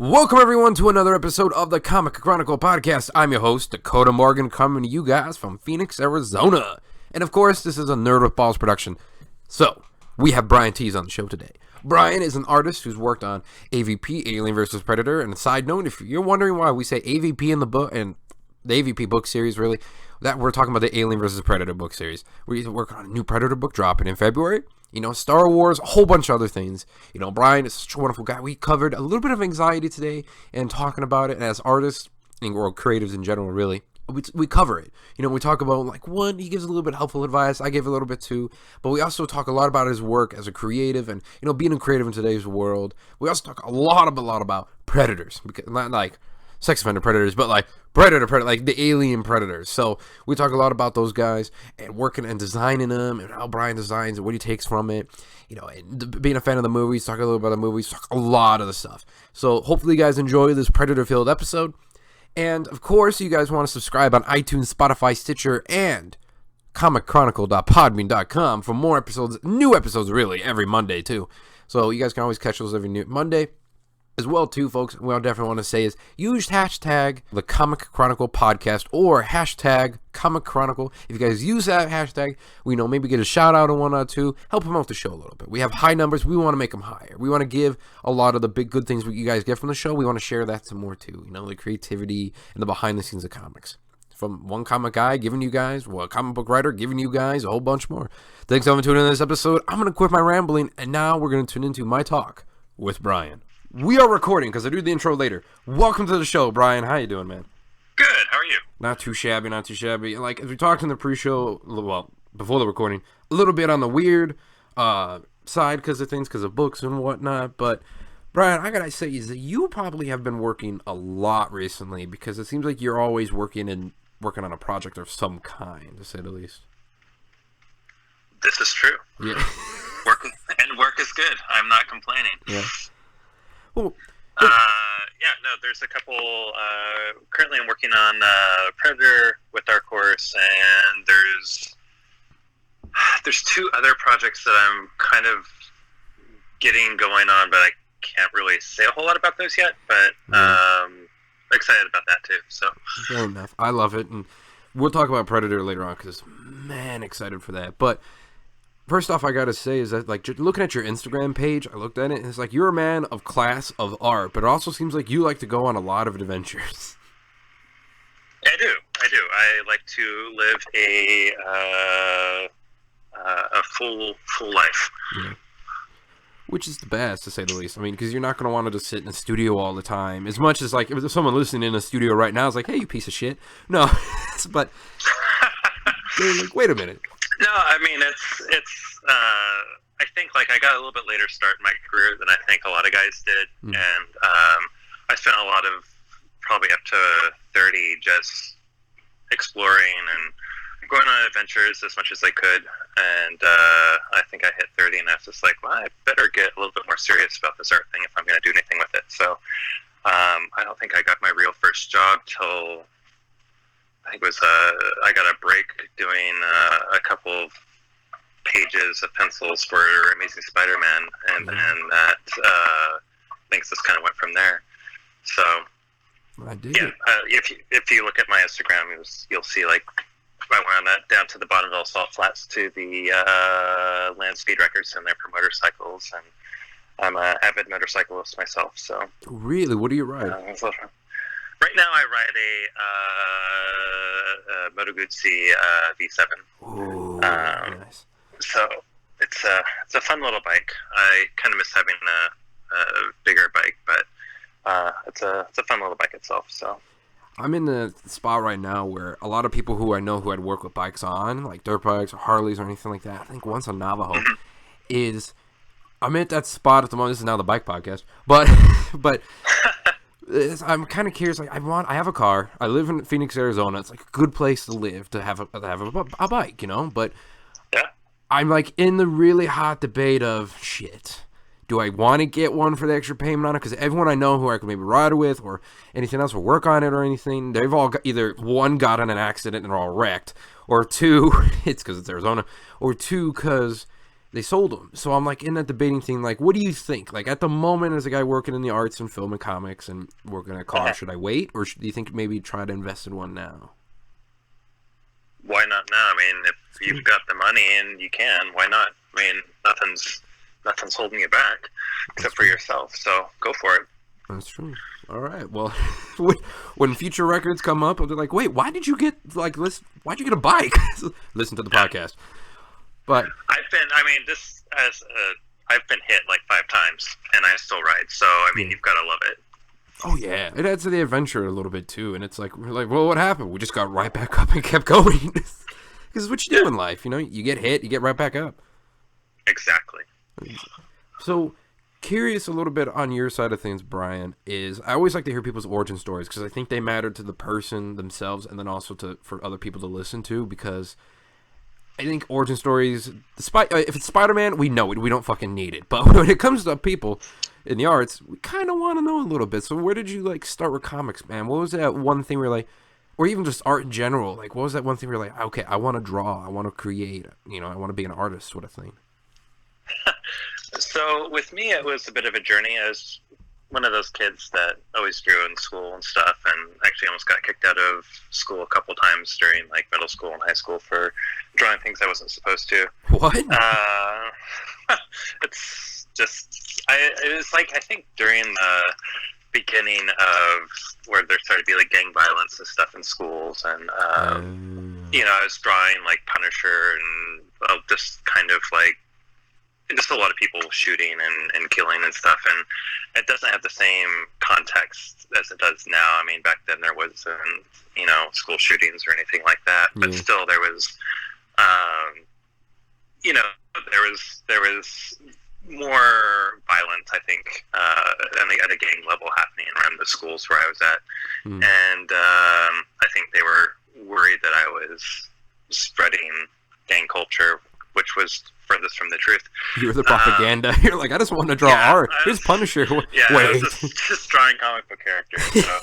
Welcome everyone to another episode of the Comic Chronicle podcast. I'm your host, Dakota Morgan, coming to you guys from Phoenix, Arizona. And of course, this is a Nerd with Balls production. So, we have Brian Thies on the show today. Brian is an artist who's worked on AVP, Alien vs. Predator. And a side note, if you're wondering why we say AVP in the book, and the AVP book series really, that we're talking about the Alien vs. Predator book series. We're working on a new Predator book dropping in February. You know, Star Wars, a whole bunch of other things. You know, Brian is such a wonderful guy. We covered a little bit of anxiety today and talking about it. And as artists, or creatives in general, really, we cover it. You know, we talk about, like, one, he gives a little bit of helpful advice. I give a little bit too. But we also talk a lot about his work as a creative and, you know, being a creative in today's world. We also talk a lot about predators. Because, not like sex offender predators, but like predator, like the alien predators. So we talk a lot about those guys and working and designing them and how Brian designs and what he takes from it. You know, and being a fan of the movies, talk a little about the movies, talk a lot of the stuff. So hopefully you guys enjoy this Predator-filled episode. And of course, you guys want to subscribe on iTunes, Spotify, Stitcher, and comicchronicle.podbean.com for more episodes, new episodes really, every Monday too. So you guys can always catch those every new Monday. As well, too, folks, what I definitely want to say is use hashtag the Comic Chronicle podcast or hashtag Comic Chronicle. If you guys use that hashtag, we know maybe get a shout out on one or two, help promote the show a little bit. We have high numbers. We want to make them higher. We want to give a lot of the big good things you guys get from the show. We want to share that some more, too. You know, the creativity and the behind the scenes of comics. From one comic guy giving you guys, well, a comic book writer giving you guys a whole bunch more. Thanks for tuning in this episode. I'm going to quit my rambling, and now we're going to tune into my talk with Brian. We are recording because I do the intro later. Welcome to the show, Brian. How you doing, man? Good. How are you? Not too shabby, not too shabby. Like, as we talked in the pre-show, well, before the recording, a little bit on the weird side because of things, because of books and whatnot. But, Brian, I gotta say is that you probably have been working a lot recently because it seems like you're always working on a project of some kind, to say the least. This is true. Yeah. Work is good. I'm not complaining. Yeah. Well, there's a couple. Currently, I'm working on Predator with Dark Horse, and there's two other projects that I'm kind of getting going on, but I can't really say a whole lot about those yet. But excited about that too. So fair enough. I love it, and we'll talk about Predator later on because man, excited for that. But first off, I gotta say is that, like, looking at your Instagram page, I looked at it, and it's like you're a man of class, of art, but it also seems like you like to go on a lot of adventures. I do. I like to live a full life. Yeah. Which is the best, to say the least. I mean, because you're not gonna want to just sit in a studio all the time. As much as, like, if someone listening in a studio right now is like, "Hey, you piece of shit," no, but they're like, "Wait a minute." No, I mean, it's I think, like, I got a little bit later start in my career than I think a lot of guys did. And I spent a lot of, probably up to 30, just exploring and going on adventures as much as I could. And I think I hit 30, and I was just like, well, I better get a little bit more serious about this art thing if I'm going to do anything with it. So I don't think I got my real first job till I think it was I got a break doing a couple of pages of pencils for Amazing Spider-Man, and then that things just kind of went from there. So if you look at my Instagram, you'll see, like, I went on that down to the Bonneville Salt Flats to the land speed records in there for motorcycles, and I'm an avid motorcyclist myself. So really, what do you ride? Right now, I ride a Moto Guzzi V7. Ooh, nice. So it's a fun little bike. I kind of miss having a bigger bike, but it's a fun little bike itself. So I'm in the spot right now where a lot of people who I know who I'd work with bikes on, like dirt bikes or Harleys or anything like that, I think once on Navajo, I'm at that spot at the moment. This is now the bike podcast, but I'm kind of curious. Like, I have a car. I live in Phoenix, Arizona. It's like a good place to live, to have a bike, you know. But yeah, I'm like in the really hot debate of shit. Do I want to get one for the extra payment on it? Because everyone I know who I could maybe ride with or anything else or work on it or anything, they've all got, either one got in an accident and they're all wrecked, or two, it's because it's Arizona, or two because they sold them. So I'm like in that debating thing, like, what do you think? Like at the moment, as a guy working in the arts and film and comics and working at a car, should I wait, or do you think maybe try to invest in one now? Why not now? I mean, if you've got the money and you can, why not? I mean, nothing's holding you back except for yourself. So go for it. That's true. All right. Well, when future records come up, they're like, "Wait, why'd you get why'd you get a bike?" Listen to the podcast. But I've been hit like 5 times and I still ride. So I mean, you've got to love it. Oh yeah, it adds to the adventure a little bit too. And it's like we're like, well, what happened? We just got right back up and kept going. Because it's what you do in life, you know. You get hit, you get right back up. Exactly. So, curious a little bit on your side of things, Brian, is I always like to hear people's origin stories because I think they matter to the person themselves and then also for other people to listen to, because I think origin stories, despite if it's Spider-Man, we know it. We don't fucking need it. But when it comes to people in the arts, we kind of want to know a little bit. So where did you like start with comics, man? What was that one thing where you're like, or even just art in general, like what was that one thing where you're like, okay, I want to draw, I want to create, you know, I want to be an artist sort of thing? So with me, it was a bit of a journey. I was one of those kids that always drew in school and stuff, and actually almost got kicked out of school a couple times during like middle school and high school for drawing things I wasn't supposed to. What? It's just, it was like, I think during the beginning of where there started to be like gang violence and stuff in schools, and you know, I was drawing like Punisher and just kind of like just a lot of people shooting and killing and stuff, and it doesn't have the same context as it does now. I mean, back then there wasn't, you know, school shootings or anything like that, but still there was, you know, there was more violence, I think, at a gang level happening around the schools where I was at, and I think they were worried that I was spreading gang culture, which was furthest from the truth. You were the propaganda. You're like, I just want to draw art. Here's Punisher. Yeah, I was just drawing comic book characters. So,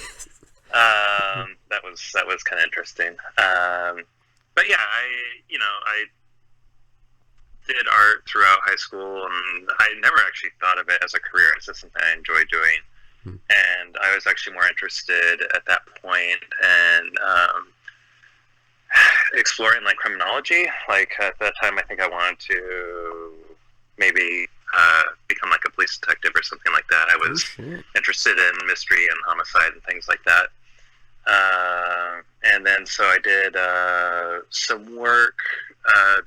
that was kind of interesting. But yeah, I did art throughout high school, and I never actually thought of it as a career. It's just something I enjoy doing. And I was actually more interested at that point and exploring like criminology. Like at that time, I think I wanted to maybe become like a police detective or something like that. I was interested in mystery and homicide and things like that. And then so I did some work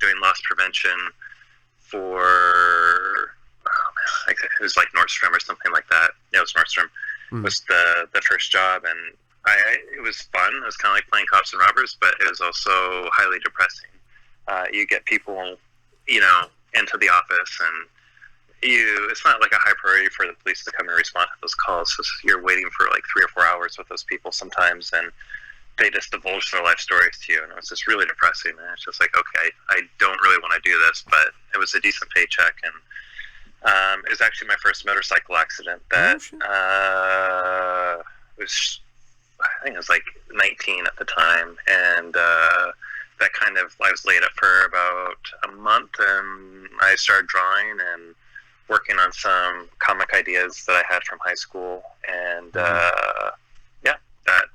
doing loss prevention for, it was like Nordstrom or something like that. Yeah, it was Nordstrom. Was the first job, and it was fun. It was kind of like playing cops and robbers, but it was also highly depressing. You get people, you know, into the office, and it's not like a high priority for the police to come and respond to those calls. So you're waiting for like 3 or 4 hours with those people sometimes, and they just divulge their life stories to you, and it was just really depressing. And it's just like, okay, I don't really want to do this, but it was a decent paycheck, and it was actually my first motorcycle accident that was, I think I was like 19 at the time, and that kind of, I was laid up for about a month, and I started drawing and working on some comic ideas that I had from high school, and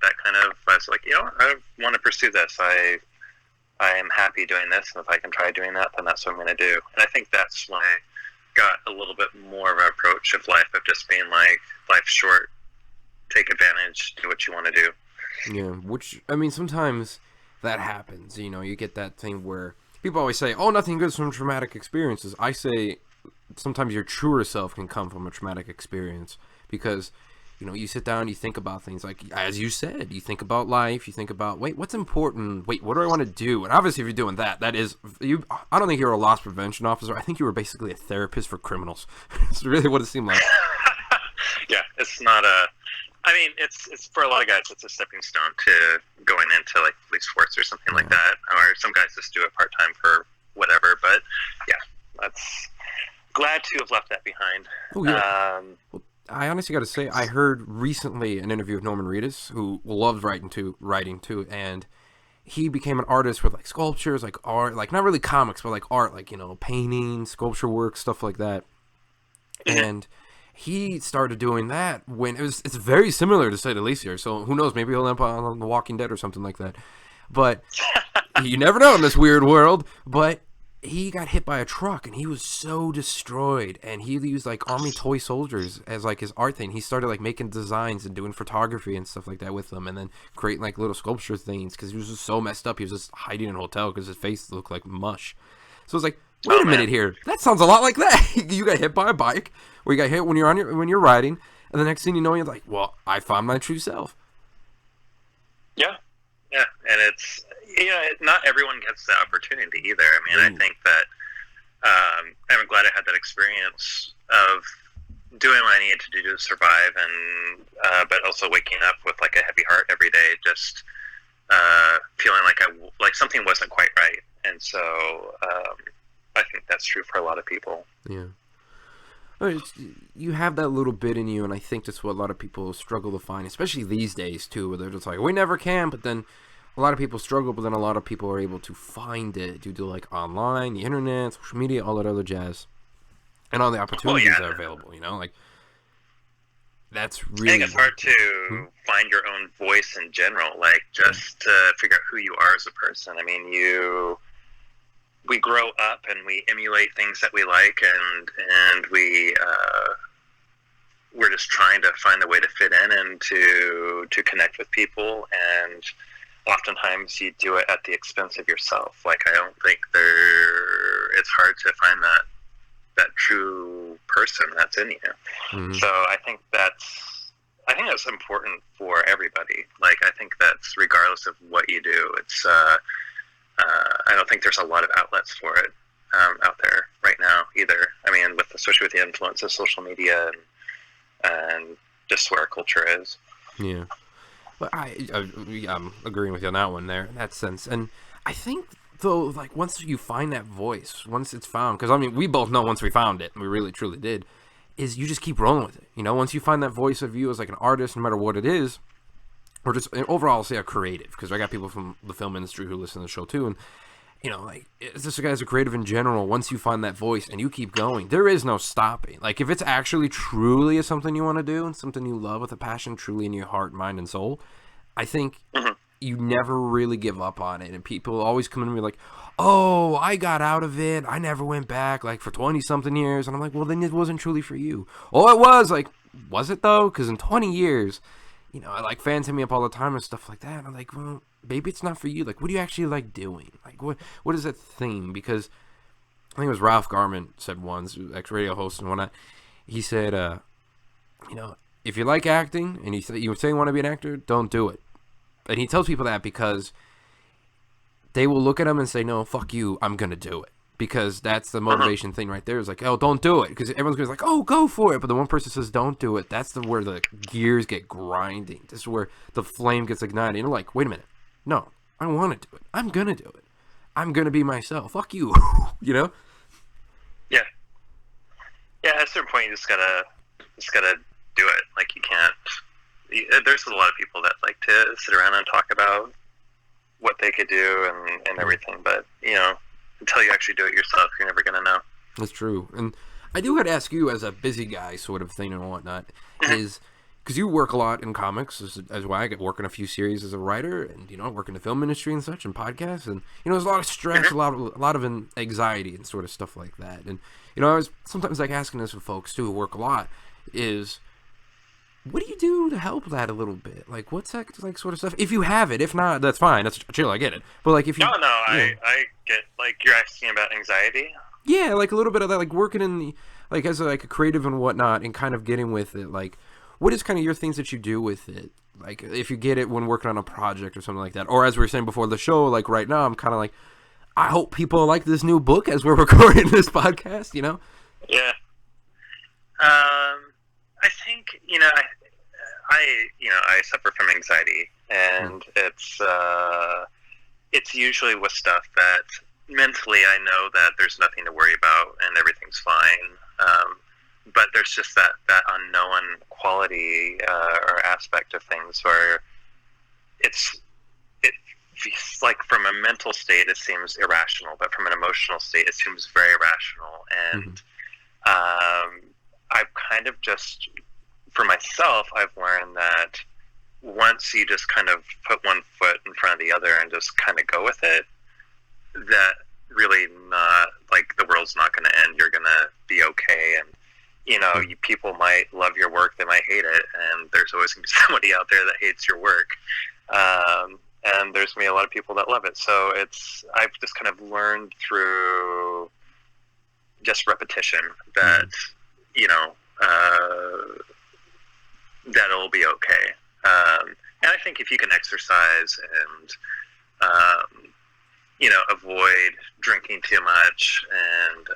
that kind of, I was like, you know, I want to pursue this. I am happy doing this, and if I can try doing that, then that's what I'm going to do. And I think that's when I got a little bit more of an approach of life, of just being like, life's short, take advantage, do what you want to do. Yeah, which, I mean, sometimes that happens. You know, you get that thing where people always say, oh, nothing good from traumatic experiences. I say sometimes your truer self can come from a traumatic experience, because, you know, you sit down, you think about things like, as you said, you think about life, you think about, wait, what's important? Wait, what do I want to do? And obviously, if you're doing that, that is, you. I don't think you're a loss prevention officer. I think you were basically a therapist for criminals. It's really what it seemed like. Yeah, it's not a, I mean, it's for a lot of guys, it's a stepping stone to going into like police force or something like that. Or some guys just do it part-time for whatever. But yeah, that's, glad to have left that behind. Oh, yeah. Well, I honestly got to say, I heard recently an interview with Norman Reedus, who loved writing too, and he became an artist with like sculptures, like art, like not really comics, but like art, like, painting, sculpture work, stuff like that. And he started doing that when it's very similar to say the least here. So who knows, maybe he'll end up on The Walking Dead or something like that. But you never know in this weird world. But he got hit by a truck and he was so destroyed, and he used like army toy soldiers as like his art thing. He started like making designs and doing photography and stuff like that with them, and then creating like little sculpture things because he was just so messed up. He was just hiding in a hotel because his face looked like mush. So it's like, wait a minute here, that sounds a lot like that. You got hit by a bike, or you got hit when you're riding, and the next thing you know, you're like, well, I found my true self. Yeah, and it's not everyone gets the opportunity either. I mean, I think that I'm glad I had that experience of doing what I needed to do to survive, and but also waking up with like a heavy heart every day, just feeling like something wasn't quite right, and so I think that's true for a lot of people. Yeah. You have that little bit in you, and I think that's what a lot of people struggle to find, especially these days too, where they're just like, we never can, but then a lot of people struggle, but then a lot of people are able to find it due to like online, the internet, social media, all that other jazz, and all the opportunities that are available, like that's really... I think it's hard to find your own voice in general, like just to figure out who you are as a person. I mean, we grow up and we emulate things that we like, and we're just trying to find a way to fit in and to connect with people, and oftentimes you do it at the expense of yourself. Like, I don't think it's hard to find that true person that's in you. Mm-hmm. So I think that's important for everybody. Like, I think that's regardless of what you do. It's I don't think there's a lot of outlets for it out there right now either. I mean, especially with the influence of social media and just where our culture is. Yeah. Well, I'm agreeing with you on that one there, in that sense. And I think, though, like, once you find that voice, once it's found, because, I mean, we both know once we found it, and we really, truly did, is you just keep rolling with it. Once you find that voice of you as, like, an artist, no matter what it is, or just overall, I'll say a creative, because I got people from the film industry who listen to the show too, and like, it's just a guy as a creative in general. Once you find that voice and you keep going, there is no stopping. Like, if it's actually truly something you want to do and something you love with a passion, truly in your heart, mind, and soul, I think you never really give up on it. And people always come in and be like, "Oh, I got out of it. I never went back, like, for 20-something years." And I'm like, well, then it wasn't truly for you. Oh, it was. Like, was it though? Because in 20 years... I like fans hit me up all the time and stuff like that. And I'm like, well, maybe it's not for you. Like, what do you actually like doing? Like, what is that thing? Because I think it was Ralph Garman said once, ex-radio host and whatnot. He said, if you like acting and you say you want to be an actor, don't do it. And he tells people that because they will look at him and say, no, fuck you, I'm going to do it. Because that's the motivation thing right there. Is like, oh, don't do it. Because everyone's going to be like, oh, go for it. But the one person says, don't do it. That's where the gears get grinding. This is where the flame gets ignited. And you're like, wait a minute. No, I want to do it. I'm going to do it. I'm going to be myself. Fuck you. Yeah. Yeah, at a certain point, you just gotta do it. Like, you can't... There's a lot of people that like to sit around and talk about what they could do and everything. But, until you actually do it yourself, you're never going to know. That's true. And I do got to ask you, as a busy guy sort of thing and whatnot, is because you work a lot in comics, as well. I get work in a few series as a writer, and work in the film industry and such, and podcasts, and there's a lot of stress, a lot of anxiety and sort of stuff like that. And I was sometimes like asking this with folks too who work a lot, is what do you do to help that a little bit? Like, what's that like sort of stuff? If you have it, if not, that's fine. That's chill. I get it. But like, if you I get, like, you're asking about anxiety. Yeah, like a little bit of that, like working in the, like, as a creative and whatnot, and kind of getting with it. Like, what is kind of your things that you do with it? Like, if you get it when working on a project or something like that, or as we were saying before the show, like right now, I'm kind of like, I hope people like this new book as we're recording this podcast. Yeah. I think I suffer from anxiety, and it's usually with stuff that mentally I know that there's nothing to worry about and everything's fine. But there's just that unknown quality or aspect of things where it like from a mental state, it seems irrational, but from an emotional state, it seems very rational. And I've kind of just, for myself, I've learned that once you just kind of put one foot in front of the other and just kind of go with it, that really not, like, the world's not going to end. You're going to be okay. And, you know, people might love your work, they might hate it, and there's always going to be somebody out there that hates your work. And there's going to be a lot of people that love it. So I've just kind of learned through just repetition that, you know, that it'll be okay. And I think if you can exercise and, you know, avoid drinking too much and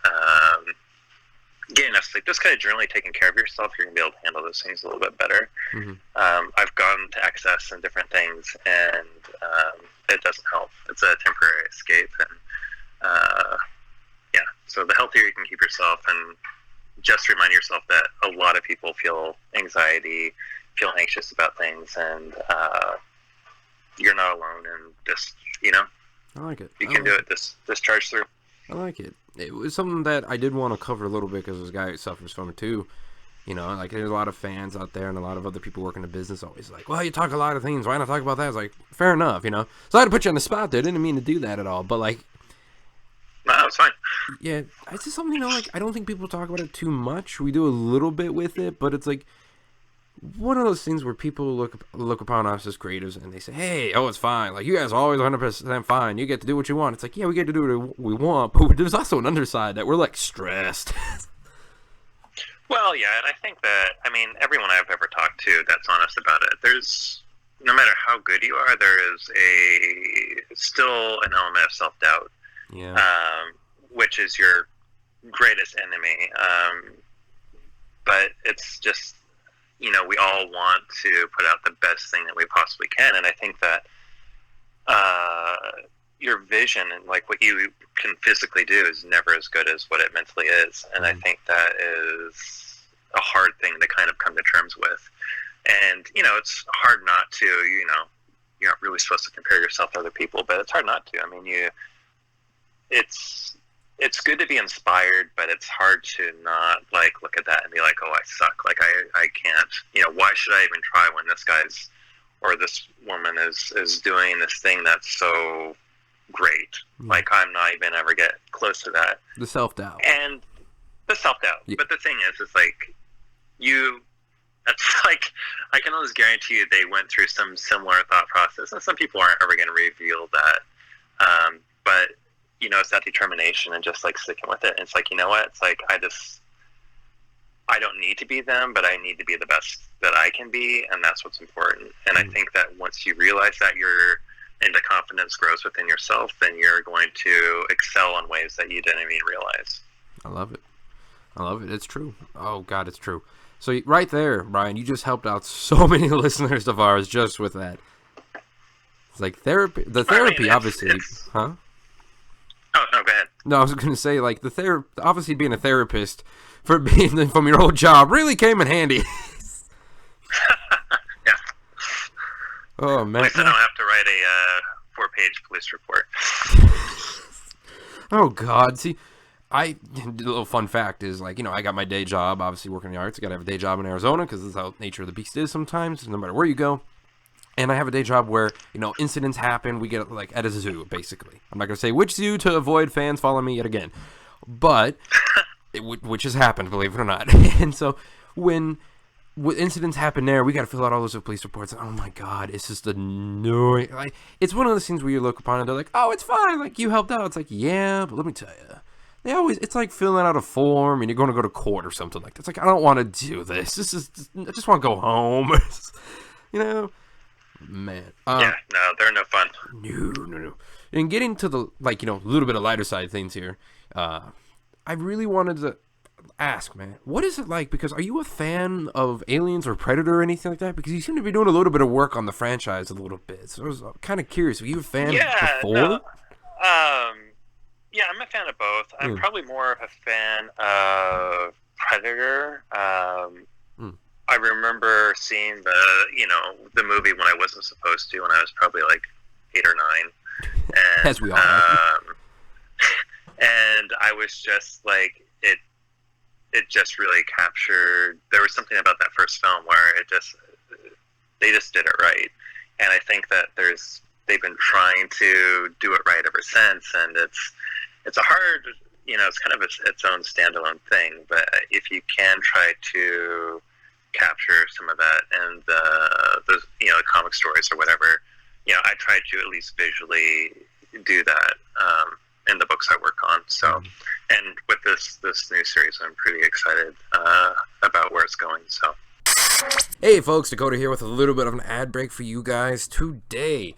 getting enough sleep, just kind of generally taking care of yourself, you're going to be able to handle those things a little bit better. I've gone to excess and different things, and it doesn't help. It's a temporary escape. And yeah, so the healthier you can keep yourself, and just remind yourself that a lot of people feel anxiety, feel anxious about things, and you're not alone, and just, you know, I like it. You can do it. Just charge through. I like it. It was something that I did want to cover a little bit because this guy suffers from it too. You know, like there's a lot of fans out there and a lot of other people working the business always like, well, you talk a lot of things. Why not talk about that? It's like, fair enough, you know. So I had to put you on the spot there. Didn't mean to do that at all. But like, no, it's fine. Yeah, it's just something, you know, like I don't think people talk about it too much. We do a little bit with it, but it's like one of those things where people look upon us as creatives and they say, hey, oh, it's fine. Like, you guys are always 100% fine. You get to do what you want. It's like, yeah, we get to do what we want, but there's also an underside that we're, like, stressed. Well, yeah, and I think that, I mean, everyone I've ever talked to that's honest about it, there's, no matter how good you are, there is still an element of self-doubt, which is your greatest enemy. But it's just, you know, we all want to put out the best thing that we possibly can, and I think that your vision and like what you can physically do is never as good as what it mentally is, and I think that is a hard thing to kind of come to terms with. And, you know, it's hard not to, you know, you're not really supposed to compare yourself to other people, but it's hard not to. I mean, it's good to be inspired, but it's hard to not, like, look at that and be like, oh, I suck. Like, I can't, you know, why should I even try when this guy's or this woman is doing this thing that's so great? Like, I'm not even ever get close to that. The self-doubt. And the self-doubt. Yeah. But the thing is, it's like, that's like, I can almost guarantee you they went through some similar thought process, and some people aren't ever going to reveal that. But, you know, it's that determination and just like sticking with it. And it's like, you know what? It's like, I don't need to be them, but I need to be the best that I can be. And that's what's important. And I think that once you realize that and the confidence grows within yourself, then you're going to excel in ways that you didn't even realize. I love it. I love it. It's true. Oh God, it's true. So right there, Brian, you just helped out so many listeners of ours just with that. It's like therapy. The therapy, I mean, obviously, huh? Oh, no, go ahead. No, I was going to say, like, obviously being a therapist from your old job really came in handy. Yeah. Oh, man. At least I don't have to write a 4-page police report. Oh, God. See, a little fun fact is, like, you know, I got my day job, obviously working in the arts. I got to have a day job in Arizona because this is how nature of the beast is sometimes, no matter where you go. And I have a day job where, you know, incidents happen. We get, like, at a zoo, basically. I'm not going to say which zoo to avoid fans following me yet again. But, which has happened, believe it or not. And so, when incidents happen there, we got to fill out all those police reports. Oh, my God, it's just annoying. Like, it's one of those things where you look upon it and they're like, oh, it's fine. Like, you helped out. It's like, yeah, but let me tell you. It's like filling out a form and you're going to go to court or something like that. It's like, I don't want to do this. I just want to go home. You know? Man. Yeah, no, they're no fun. No. And getting to the, like, you know, a little bit of lighter side of things here, I really wanted to ask, man, what is it like? Because are you a fan of Aliens or Predator or anything like that? Because you seem to be doing a little bit of work on the franchise a little bit. So I was kind of curious. Were you a fan before? No, yeah, I'm a fan of both. I'm probably more of a fan of Predator. I remember seeing the movie when I wasn't supposed to, when I was probably like 8 or 9, and As we all have. and I was just like, it just really captured. There was something about that first film where they just did it right, and I think that they've been trying to do it right ever since, and it's a hard, it's kind of its own standalone thing, but if you can try to capture some of that and the comic stories or whatever, I try to at least visually do that in the books I work on. So, and with this new series, I'm pretty excited about where it's going. So, hey folks, Dakota here with a little bit of an ad break for you guys today.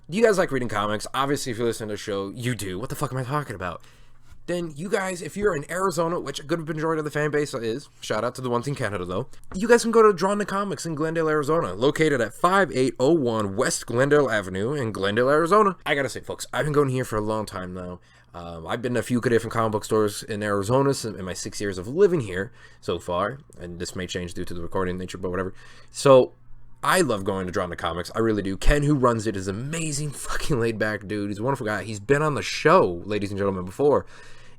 Do you guys like reading comics? Obviously, if you listen to the show, you do. What the fuck am I talking about? Then you guys, if you're in Arizona, which a good majority of the fan base is, shout out to the ones in Canada though, you guys can go to Drawn to Comics in Glendale, Arizona, located at 5801 West Glendale Avenue in Glendale, Arizona. I gotta say, folks, I've been going here for a long time now. I've been to a few different comic book stores in Arizona in my 6 years of living here so far, and this may change due to the recording nature, but whatever. So, I love going to Drawn to Comics. I really do. Ken, who runs it, is an amazing fucking laid-back dude. He's a wonderful guy. He's been on the show, ladies and gentlemen, before.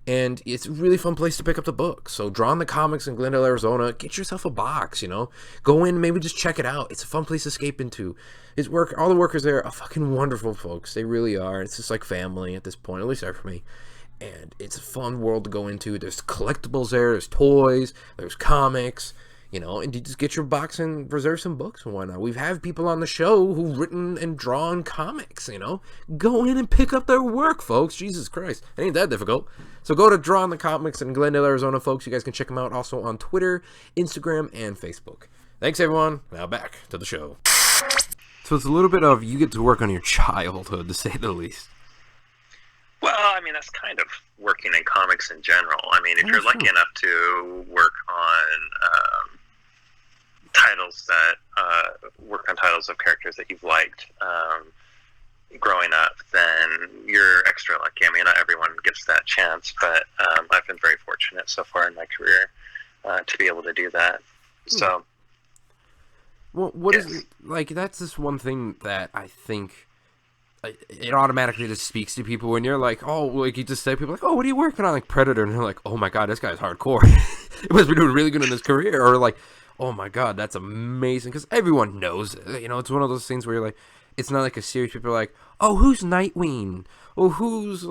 And it's a really fun place to pick up the book. So Drawn to Comics in Glendale, Arizona. Get yourself a box, Go in, maybe just check it out. It's a fun place to escape into. All the workers there are fucking wonderful folks. They really are. It's just like family at this point, at least for me. And it's a fun world to go into. There's collectibles there. There's toys. There's comics. And you just get your box and reserve some books and whatnot. We've had people on the show who've written and drawn comics, Go in and pick up their work, folks. Jesus Christ. It ain't that difficult. So go to Drawn the Comics in Glendale, Arizona, folks. You guys can check them out also on Twitter, Instagram, and Facebook. Thanks, everyone. Now back to the show. So it's a little bit of you get to work on your childhood, to say the least. Well, I mean, that's kind of working in comics in general. I mean, if you're lucky enough to work on titles of characters that you've liked growing up, then you're extra lucky. I mean, not everyone gets that chance, but I've been very fortunate so far in my career to be able to do that. So, well, what is it, like? That's just one thing that I think it automatically just speaks to people when you're like, oh, like you just say, people like, oh, what are you working on? Like Predator, and they're like, oh my god, this guy's hardcore. He must be doing really good in his career, or like, oh my god, that's amazing, because everyone knows it. It's one of those things where you're like, it's not like a series. People are like, oh, who's Nightwing? Oh, who's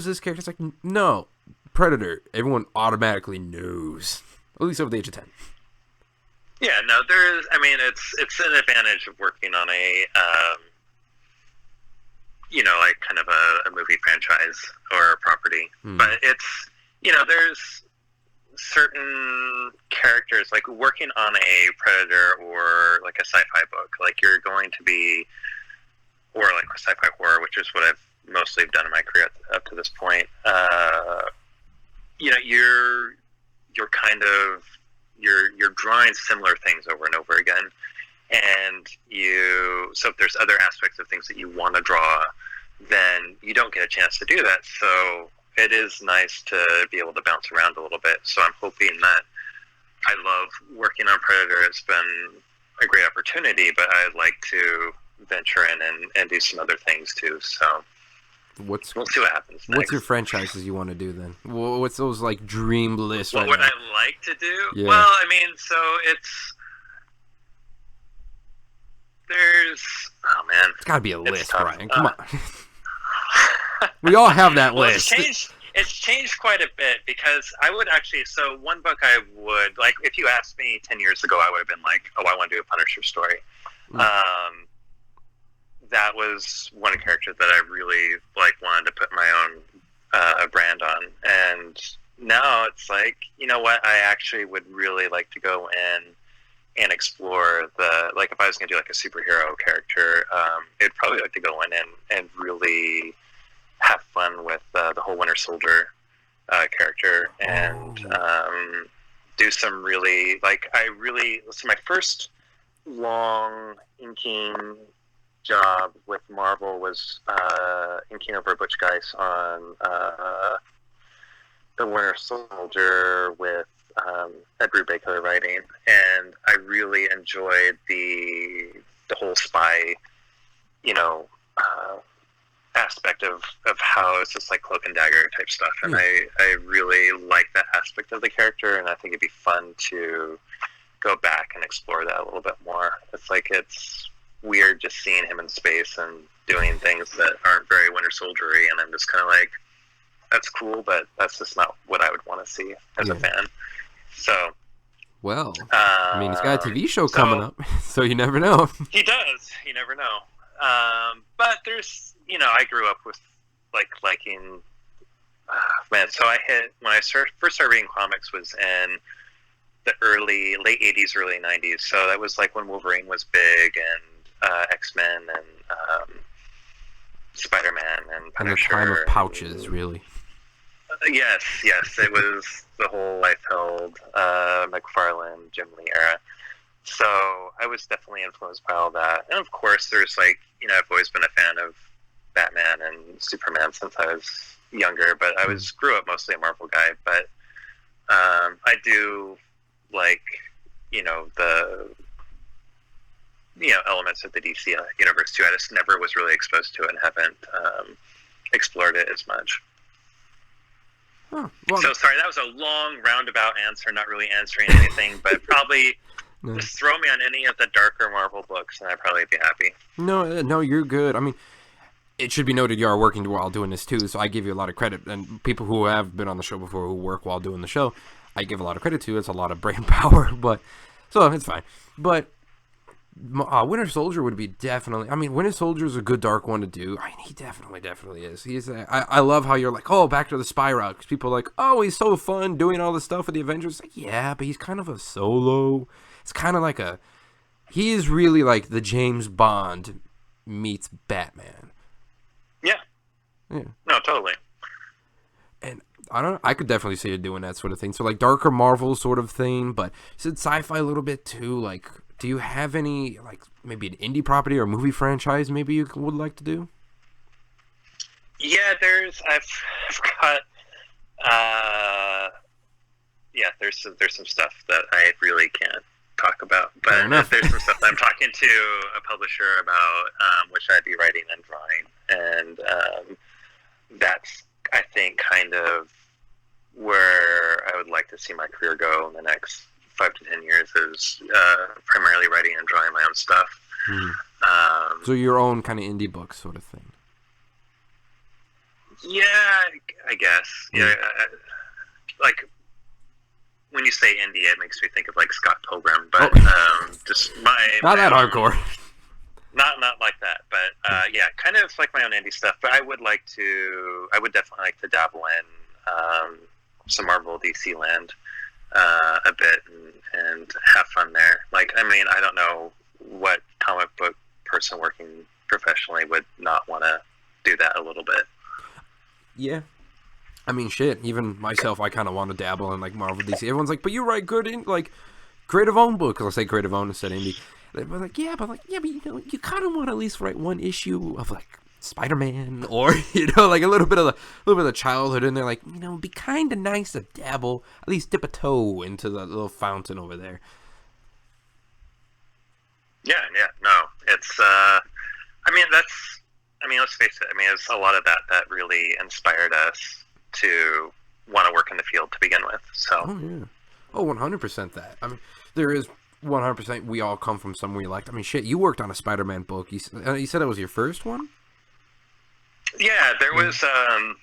this character? It's like, no, Predator. Everyone automatically knows, at least over the age of 10. Yeah, no, it's an advantage of working on a like kind of a movie franchise or a property. But it's, there's certain characters, like working on a Predator or like a sci-fi book, like you're going to be, or like a sci-fi horror, which is what I've mostly done in my career up to this point. You're kind of, you're drawing similar things over and over again. And so if there's other aspects of things that you want to draw, then you don't get a chance to do that. So it is nice to be able to bounce around a little bit. So I'm hoping that, I love working on Predator. It's been a great opportunity, but I'd like to venture in and do some other things too. So we'll see what happens next. What's your franchises you want to do then? What's those like dream lists what right would now? I like to do? Yeah. Well, I mean, so It's gotta be a list, tough. Brian. Come on. We all have that well, list. It's changed quite a bit, because I would actually, so one book I would, like, if you asked me 10 years ago, I would have been like, oh, I want to do a Punisher story. That was one character that I really, wanted to put my own brand on. And now it's like, you know what, I actually would really like to go in and explore if I was going to do like a superhero character, I'd probably like to go in and really have fun with the whole Winter Soldier character, and do some really, so my first long inking job with Marvel was inking over Butch Guice on the Winter Soldier with Ed Brubaker writing, and I really enjoyed the whole spy, aspect of how it's just like cloak and dagger type stuff, and I really like that aspect of the character, and I think it'd be fun to go back and explore that a little bit more. It's weird just seeing him in space and doing things that aren't very Winter Soldier-y, and I'm just kind of like, that's cool, but that's just not what I would want to see as a fan. So, well, I mean, he's got a TV show coming up, so you never know. He does. You never know. But there's, I grew up with liking. So when I first started reading comics was in the late '80s, early '90s. So that was like when Wolverine was big, and X-Men, and Spider-Man, and Punisher. And the time of pouches, really. Yes, it was the whole Liefeld, McFarlane, Jim Lee era. So I was definitely influenced by all that. And of course, there's I've always been a fan of Batman and Superman since I was younger, but I grew up mostly a Marvel guy. But I do like, the elements of the DC universe too. I just never was really exposed to it and haven't explored it as much. Oh, well, so sorry, that was a long roundabout answer, not really answering anything, but probably just throw me on any of the darker Marvel books and I'd probably be happy. No, you're good. I mean, it should be noted you are working while doing this too, so I give you a lot of credit. And people who have been on the show before who work while doing the show, I give a lot of credit to. It's a lot of brain power, so it's fine. But Winter Soldier would be definitely. I mean, Winter Soldier is a good dark one to do. I mean, he definitely is. I love how you're like, oh, back to the spy route, because people are like, oh, he's so fun doing all this stuff with the Avengers. Like, yeah, but he's kind of a solo. It's kind of like he is really like the James Bond meets Batman. Yeah. No, totally. And I don't know, I could definitely see it doing that sort of thing. So like darker Marvel sort of thing, but you said sci-fi a little bit too. Like, do you have any, like, maybe an indie property or movie franchise maybe you would like to do? Yeah, I've got, there's some stuff that I really can't talk about, but there's some stuff that I'm talking to a publisher about, which I'd be writing and drawing, and that's, I think, kind of where I would like to see my career go in the next 5 to 10 years is primarily writing and drawing my own stuff. So your own kind of indie book sort of thing. Yeah, I guess. Yeah, like when you say indie, it makes me think of like Scott Pilgrim, but just not that hardcore. Not like that, but yeah, kind of like my own indie stuff. But I would definitely like to dabble in some Marvel DC land a bit and have fun there. Like, I mean, I don't know what comic book person working professionally would not want to do that a little bit. Yeah. I mean, shit, even myself, I kind of want to dabble in, like, Marvel, DC. Everyone's like, but you write good in, like, creative-owned books. I'll say creative-owned instead of indie. They're like, yeah, but you kind of want to at least write one issue of, like, Spider-Man, or, like, a little bit of the childhood in there. Like, it'd be kind of nice to dabble, at least dip a toe into the little fountain over there. Yeah, no. It's, let's face it. I mean, it's a lot of that really inspired us to want to work in the field to begin with. So. Oh, yeah. Oh, 100% that. I mean, there is 100% we all come from somewhere you liked. I mean, shit, you worked on a Spider-Man book. You said that was your first one? Yeah, there was, I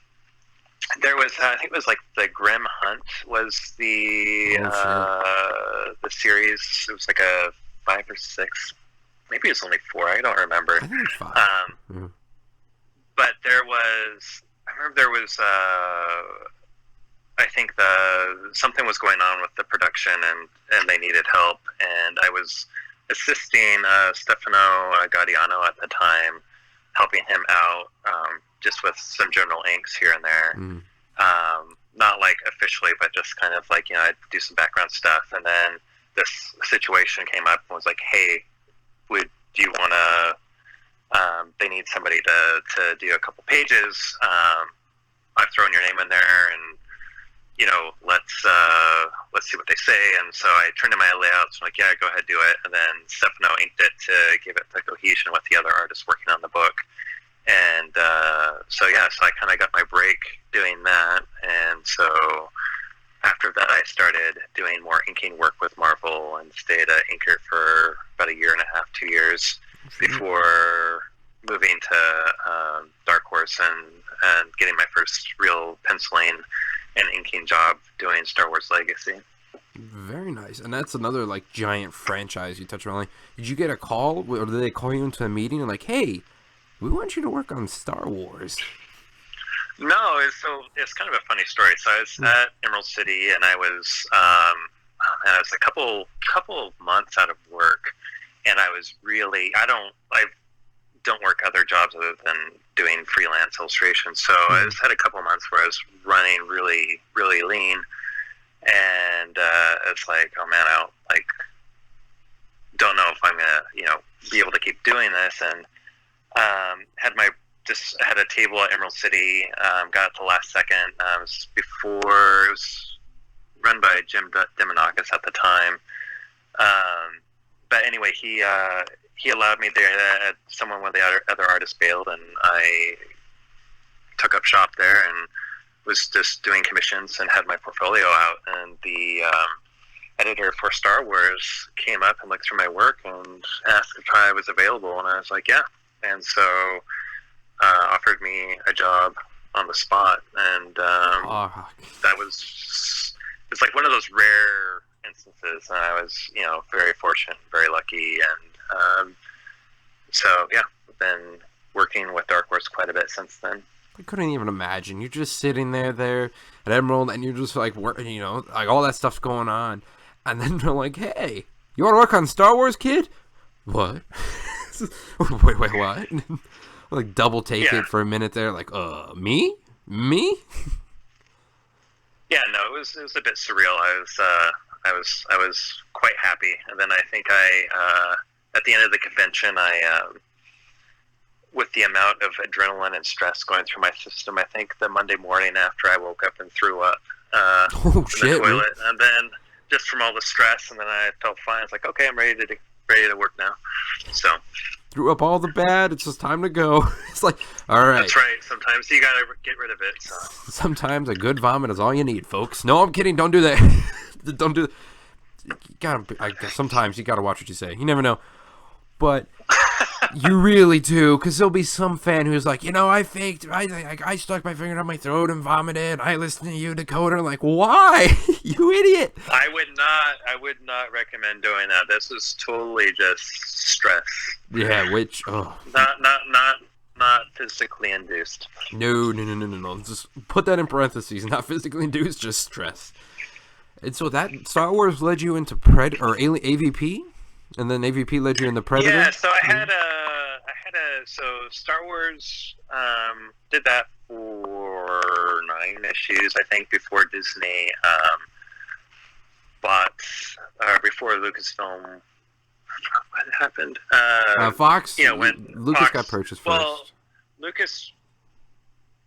think it was like the Grim Hunt was the series. It was like a 5 or 6. Maybe it's only 4. I don't remember. I think it's 5. But I remember there was, I think something was going on with the production and they needed help. And I was assisting Stefano Gaudiano at the time, helping him out just with some general inks here and there. Not like officially, but just kind of like, I'd do some background stuff. And then this situation came up and was like, hey, do you want to, they need somebody to do a couple pages. I've thrown your name in there and, let's see what they say. And so I turned in my layouts. I'm like, yeah, go ahead, do it. And then Stefano inked it to give it the cohesion with the other artists working on the book. And so I kind of got my break doing that, and so after that I started doing more inking work with Marvel and stayed at Inker for about a year and a half, 2 years before moving to Dark Horse and getting my first real penciling and inking job doing Star Wars Legacy. Very nice. And that's another like giant franchise you touched on. Like, did you get a call, or did they call you into a meeting and like, hey, we want you to work on Star Wars? No, it's kind of a funny story. So I was at Emerald City, and I was a couple of months out of work, and I was really I don't work other jobs other than doing freelance illustration. So I just had a couple of months where I was running really, really lean, and it's like, oh man, I don't know if I'm gonna be able to keep doing this, and had a table at Emerald City, got it the last second. It was run by Jim Demonakis at the time. But anyway, he allowed me there. Someone, one of the other artists bailed, and I took up shop there and was just doing commissions and had my portfolio out. And the editor for Star Wars came up and looked through my work and asked if I was available, and I was like, yeah. And so offered me a job on the spot, and that was, it's like one of those rare instances, and I was very fortunate, very lucky, and so yeah, I've been working with Dark Horse quite a bit since then. I couldn't even imagine. You're just sitting there at Emerald, and you're just like working, like all that stuff's going on, and then they're like, hey, you want to work on Star Wars, kid? What? wait, what? Like double take it for a minute there, like, me? Yeah, no, it was a bit surreal. I was quite happy, and then I think at the end of the convention, with the amount of adrenaline and stress going through my system, I think the Monday morning after I woke up and threw up in the toilet, and then just from all the stress, and then I felt fine. It's like, okay, I'm ready to work now. So threw up all the bad. It's just time to go. It's like, all right. That's right. Sometimes you gotta get rid of it. So. Sometimes a good vomit is all you need, folks. No, I'm kidding. Don't do that. Don't do. I guess sometimes you gotta watch what you say. You never know, but you really do, because there'll be some fan who's like, I faked. I stuck my finger down my throat and vomited. I listened to you, Dakota. Like, why? You idiot. I would not recommend doing that. This is totally just stress. Yeah, which not physically induced. No. Just put that in parentheses. Not physically induced, just stress. And so that Star Wars led you into AVP, and then AVP led you into Predator. Yeah, so I had so Star Wars did that for 9 issues, I think, before Disney before Lucasfilm. What happened? Fox. When Lucas Fox got purchased first. Well,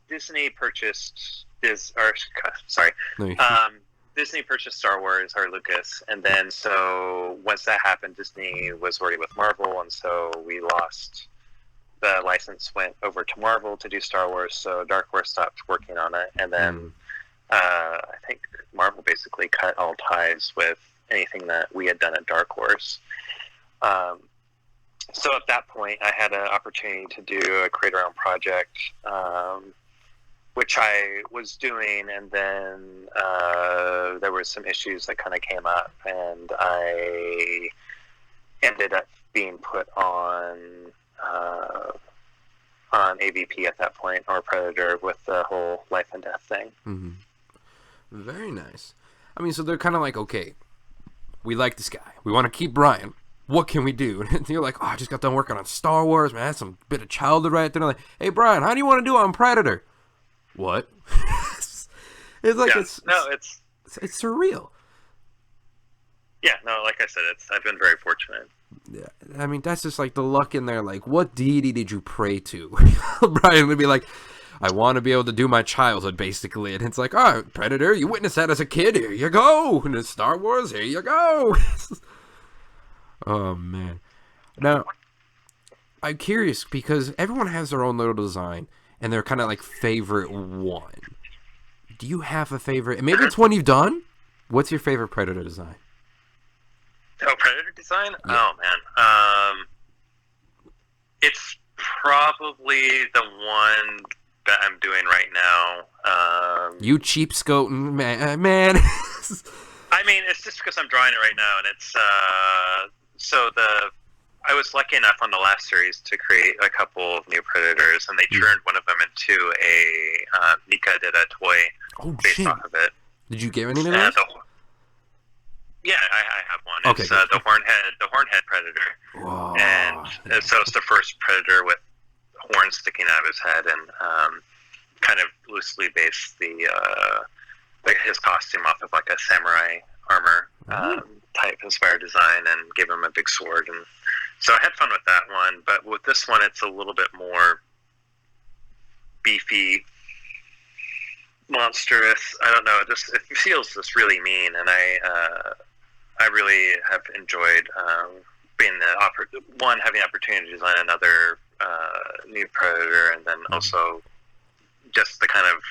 Disney purchased Disney purchased Star Wars, or Lucas, and then so once that happened, Disney was already with Marvel, and so we lost the license, went over to Marvel to do Star Wars, so Dark Horse stopped working on it, and then I think Marvel basically cut all ties with anything that we had done at Dark Horse. So at that point, I had an opportunity to do a create-our-own project, which I was doing, and then there were some issues that kind of came up, and I ended up being put on AVP at that point, or Predator, with the whole life and death thing. Mm-hmm. Very nice. I mean, so they're kind of like, okay, we like this guy. We want to keep Brian. What can we do? And you're like, I just got done working on Star Wars, man. That's some bit of childhood right there. Like, hey, Brian, how do you want to do on Predator? What? It's like, it's surreal. Yeah, no, like I said, I've been very fortunate. Yeah, I mean, that's just like the luck in there. Like, what deity did you pray to? Brian would be like, I want to be able to do my childhood, basically. And it's like, oh, Predator, you witnessed that as a kid. Here you go. And it's Star Wars, here you go. Oh, man. Now, I'm curious because everyone has their own little design and they're kind of like favorite one. Do you have a favorite? Maybe it's one you've done. What's your favorite Predator design? Oh, Predator design? Yeah. Oh, man. It's probably the one that I'm doing right now. You cheapskating man. I mean, it's just because I'm drawing it right now, and it's I was lucky enough on the last series to create a couple of new Predators, and they turned one of them into a Nika did a toy based off of it. Did you get any of those? Yeah, I have one. Okay, it's the Hornhead Predator. Whoa. And so it's the first Predator with horns sticking out of his head, and kind of loosely based his costume off of like a samurai armor type inspired design, and gave him a big sword. And so I had fun with that one. But with this one, it's a little bit more beefy, monstrous. I don't know. It feels just really mean, and I really have enjoyed being having the opportunity to design another new Predator, and then also just to kind of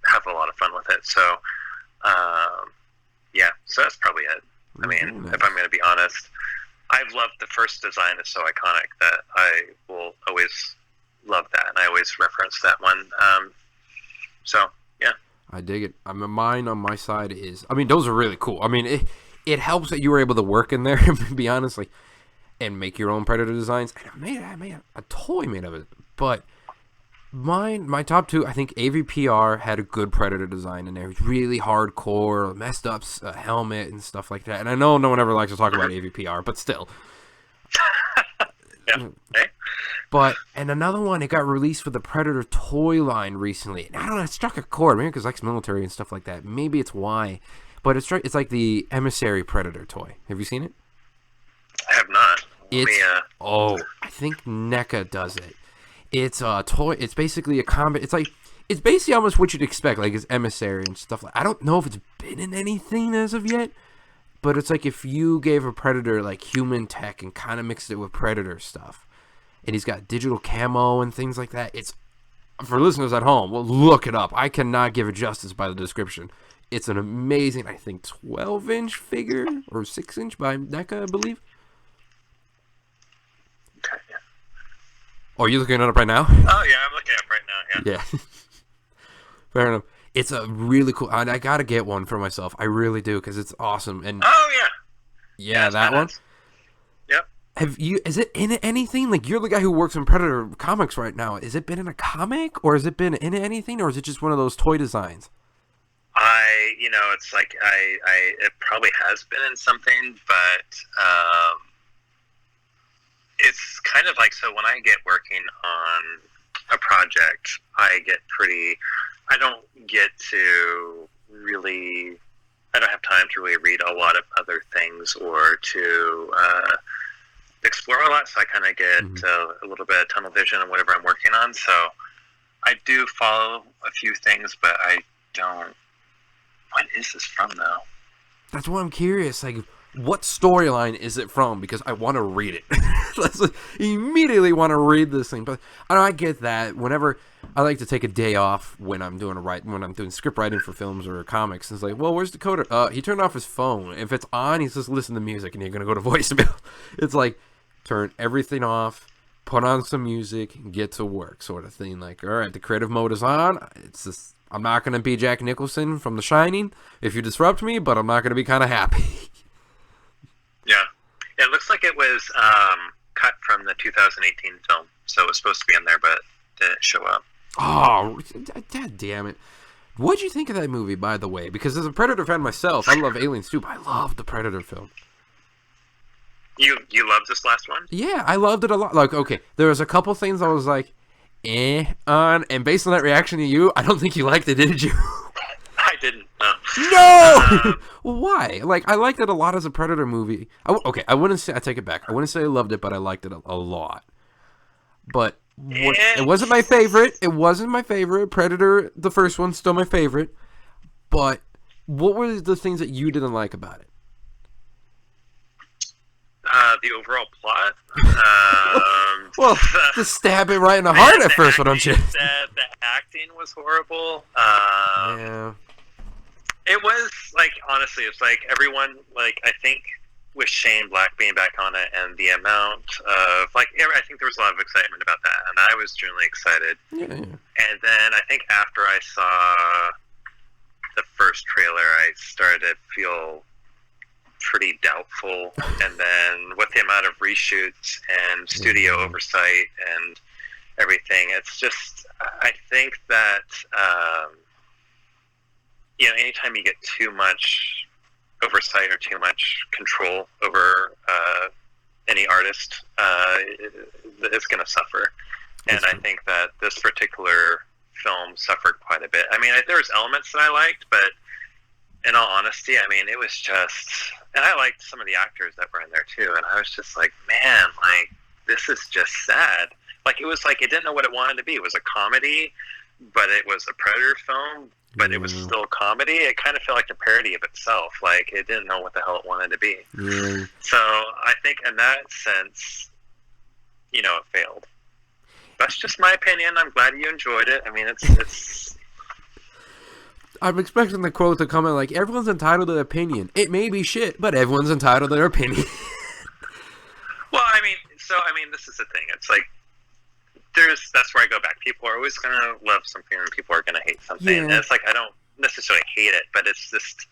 have a lot of fun with it. So, yeah, so that's probably it. I mean, if I'm going to be honest, I've loved the first design. It's so iconic that I will always love that, and I always reference that one. So, yeah. I dig it. Mine on my side is, I mean, those are really cool. I mean, it helps that you were able to work in there, to be honest, like, and make your own Predator designs. And I made a toy made of it. But my top two, I think AVPR had a good Predator design in there. It was really hardcore, messed up helmet and stuff like that. And I know no one ever likes to talk about AVPR, but still. Yeah. Hey. But, and another one, it got released for the Predator toy line recently. And I don't know, it struck a chord, maybe because ex-military and stuff like that. Maybe it's why. But it's like the Emissary Predator toy. Have you seen it? I have not. I think NECA does it. It's a toy. It's basically a combat. It's basically almost what you'd expect, like his Emissary and stuff. I don't know if it's been in anything as of yet, but it's like if you gave a Predator like human tech and kind of mixed it with Predator stuff, and he's got digital camo and things like that. It's, for listeners at home, well, look it up. I cannot give it justice by the description. It's an amazing, I think, 12-inch figure or 6-inch by NECA, I believe. Okay, yeah. Oh, are you looking it up right now? Oh, yeah, I'm looking it up right now, Yeah. Fair enough. It's a really cool, I got to get one for myself. I really do, because it's awesome. And yeah, that one? Yep. Is it in anything? Like, you're the guy who works in Predator comics right now. Has it been in a comic, or has it been in anything, or is it just one of those toy designs? It's like it probably has been in something, but it's kind of like, so when I get working on a project, I don't have time to really read a lot of other things or to explore a lot, so I kind of get a little bit of tunnel vision on whatever I'm working on. So I do follow a few things, but I don't. What is this from, though? That's why I'm curious. Like, what storyline is it from? Because I want to read it. Immediately want to read this thing. But I get that. Whenever I like to take a day off when I'm doing script writing for films or comics, it's like, well, where's Dakota? He turned off his phone. If it's on, he's just listening to music, and you're gonna go to voicemail. It's like, turn everything off, put on some music, and get to work, sort of thing. Like, all right, the creative mode is on. It's just, I'm not going to be Jack Nicholson from The Shining if you disrupt me, but I'm not going to be kind of happy. Yeah. It looks like it was cut from the 2018 film, so it was supposed to be in there, but didn't show up. Oh, God damn it. What'd you think of that movie, by the way? Because as a Predator fan myself, I love Aliens too, but I love the Predator film. You loved this last one? Yeah, I loved it a lot. Like, okay, there was a couple things I was like, on, and based on that reaction to you, I don't think you liked it, did you? I didn't. No! Why? Like, I liked it a lot as a Predator movie. I wouldn't say, I take it back. I wouldn't say I loved it, but I liked it a lot. But it wasn't my favorite. It wasn't my favorite. Predator, the first one, still my favorite. But what were the things that you didn't like about it? The overall plot. Well, just stab it right in the heart at first, why don't you? The acting was horrible. Yeah. It was like, honestly, it's like everyone, like, I think with Shane Black being back on it and the amount of, like, I think there was a lot of excitement about that, and I was genuinely excited. Yeah. And then I think after I saw the first trailer, I started to feel pretty doubtful. And then with the amount of reshoots and studio oversight and everything, it's just, I think that, you know, anytime you get too much oversight or too much control over any artist, it's going to suffer. And I think that this particular film suffered quite a bit. I mean, there was elements that I liked, but in all honesty, I mean, it was just, and I liked some of the actors that were in there too, and I was just like, man, like, this is just sad. Like, it was like, it didn't know what it wanted to be. It was a comedy, but it was a Predator film, but it was still a comedy. It kind of felt like a parody of itself. Like, it didn't know what the hell it wanted to be. Yeah. So I think in that sense, you know, it failed. That's just my opinion. I'm glad you enjoyed it. I mean, it's I'm expecting the quote to come in like, everyone's entitled to their opinion. It may be shit, but everyone's entitled to their opinion. Well, I mean, this is the thing. It's like, that's where I go back. People are always going to love something and people are going to hate something. Yeah. And it's like, I don't necessarily hate it, but it's just,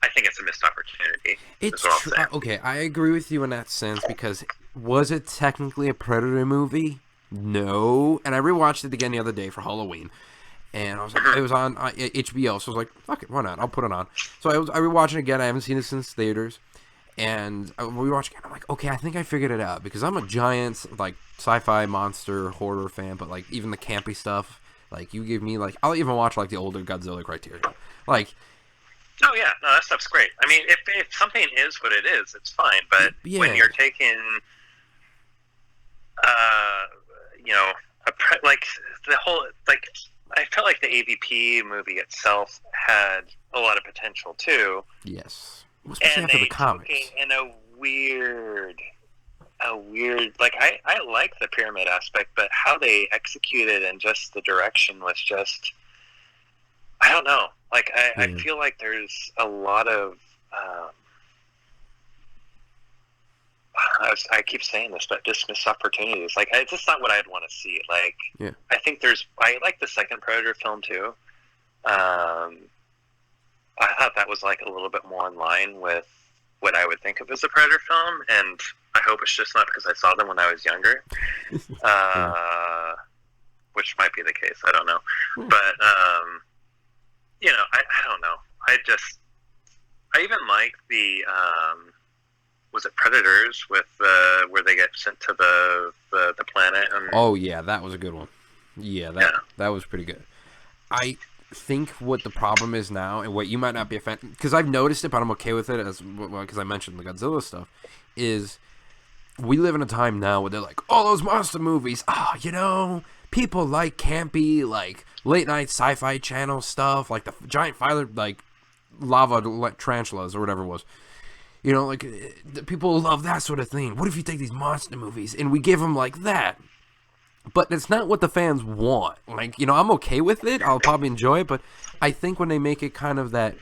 I think it's a missed opportunity. It's true. Okay, I agree with you in that sense, because was it technically a Predator movie? No. And I rewatched it again the other day for Halloween. And I was like, it was on HBO, so I was like, fuck it, why not? I'll put it on. So I rewatched it again. I haven't seen it since theaters. And we rewatched it again. I'm like, okay, I think I figured it out. Because I'm a giant, like, sci-fi monster horror fan, but, like, even the campy stuff, like, you give me, like, I'll even watch, like, the older Godzilla Criterion. Like... Oh, yeah. No, that stuff's great. I mean, if something is what it is, it's fine. But when you're taking, you know, like, the whole, like... I felt like the AVP movie itself had a lot of potential too. Yes, especially after the comics. In a weird, like, I like the pyramid aspect, but how they executed and just the direction was just, I don't know. Like, I feel like there's a lot of, I keep saying this, but just missed opportunities. Like, it's just not what I'd want to see. Like, I think I like the second Predator film too. I thought that was like a little bit more in line with what I would think of as a Predator film, and I hope it's just not because I saw them when I was younger, which might be the case. I don't know, but you know, I don't know. I even like the. Was it Predators with where they get sent to the planet? And... Oh yeah, that was a good one. Yeah, that was pretty good. I think what the problem is now, and what you might not be a fan, because I've noticed it, but I'm okay with it as well, because I mentioned the Godzilla stuff, is we live in a time now where they're like, oh, those monster movies, you know, people like campy, like late night sci-fi channel stuff, like the giant fire, like lava tarantulas or whatever it was. You know, like, people love that sort of thing. What if you take these monster movies and we give them like that? But it's not what the fans want. Like, you know, I'm okay with it. I'll probably enjoy it. But I think when they make it kind of that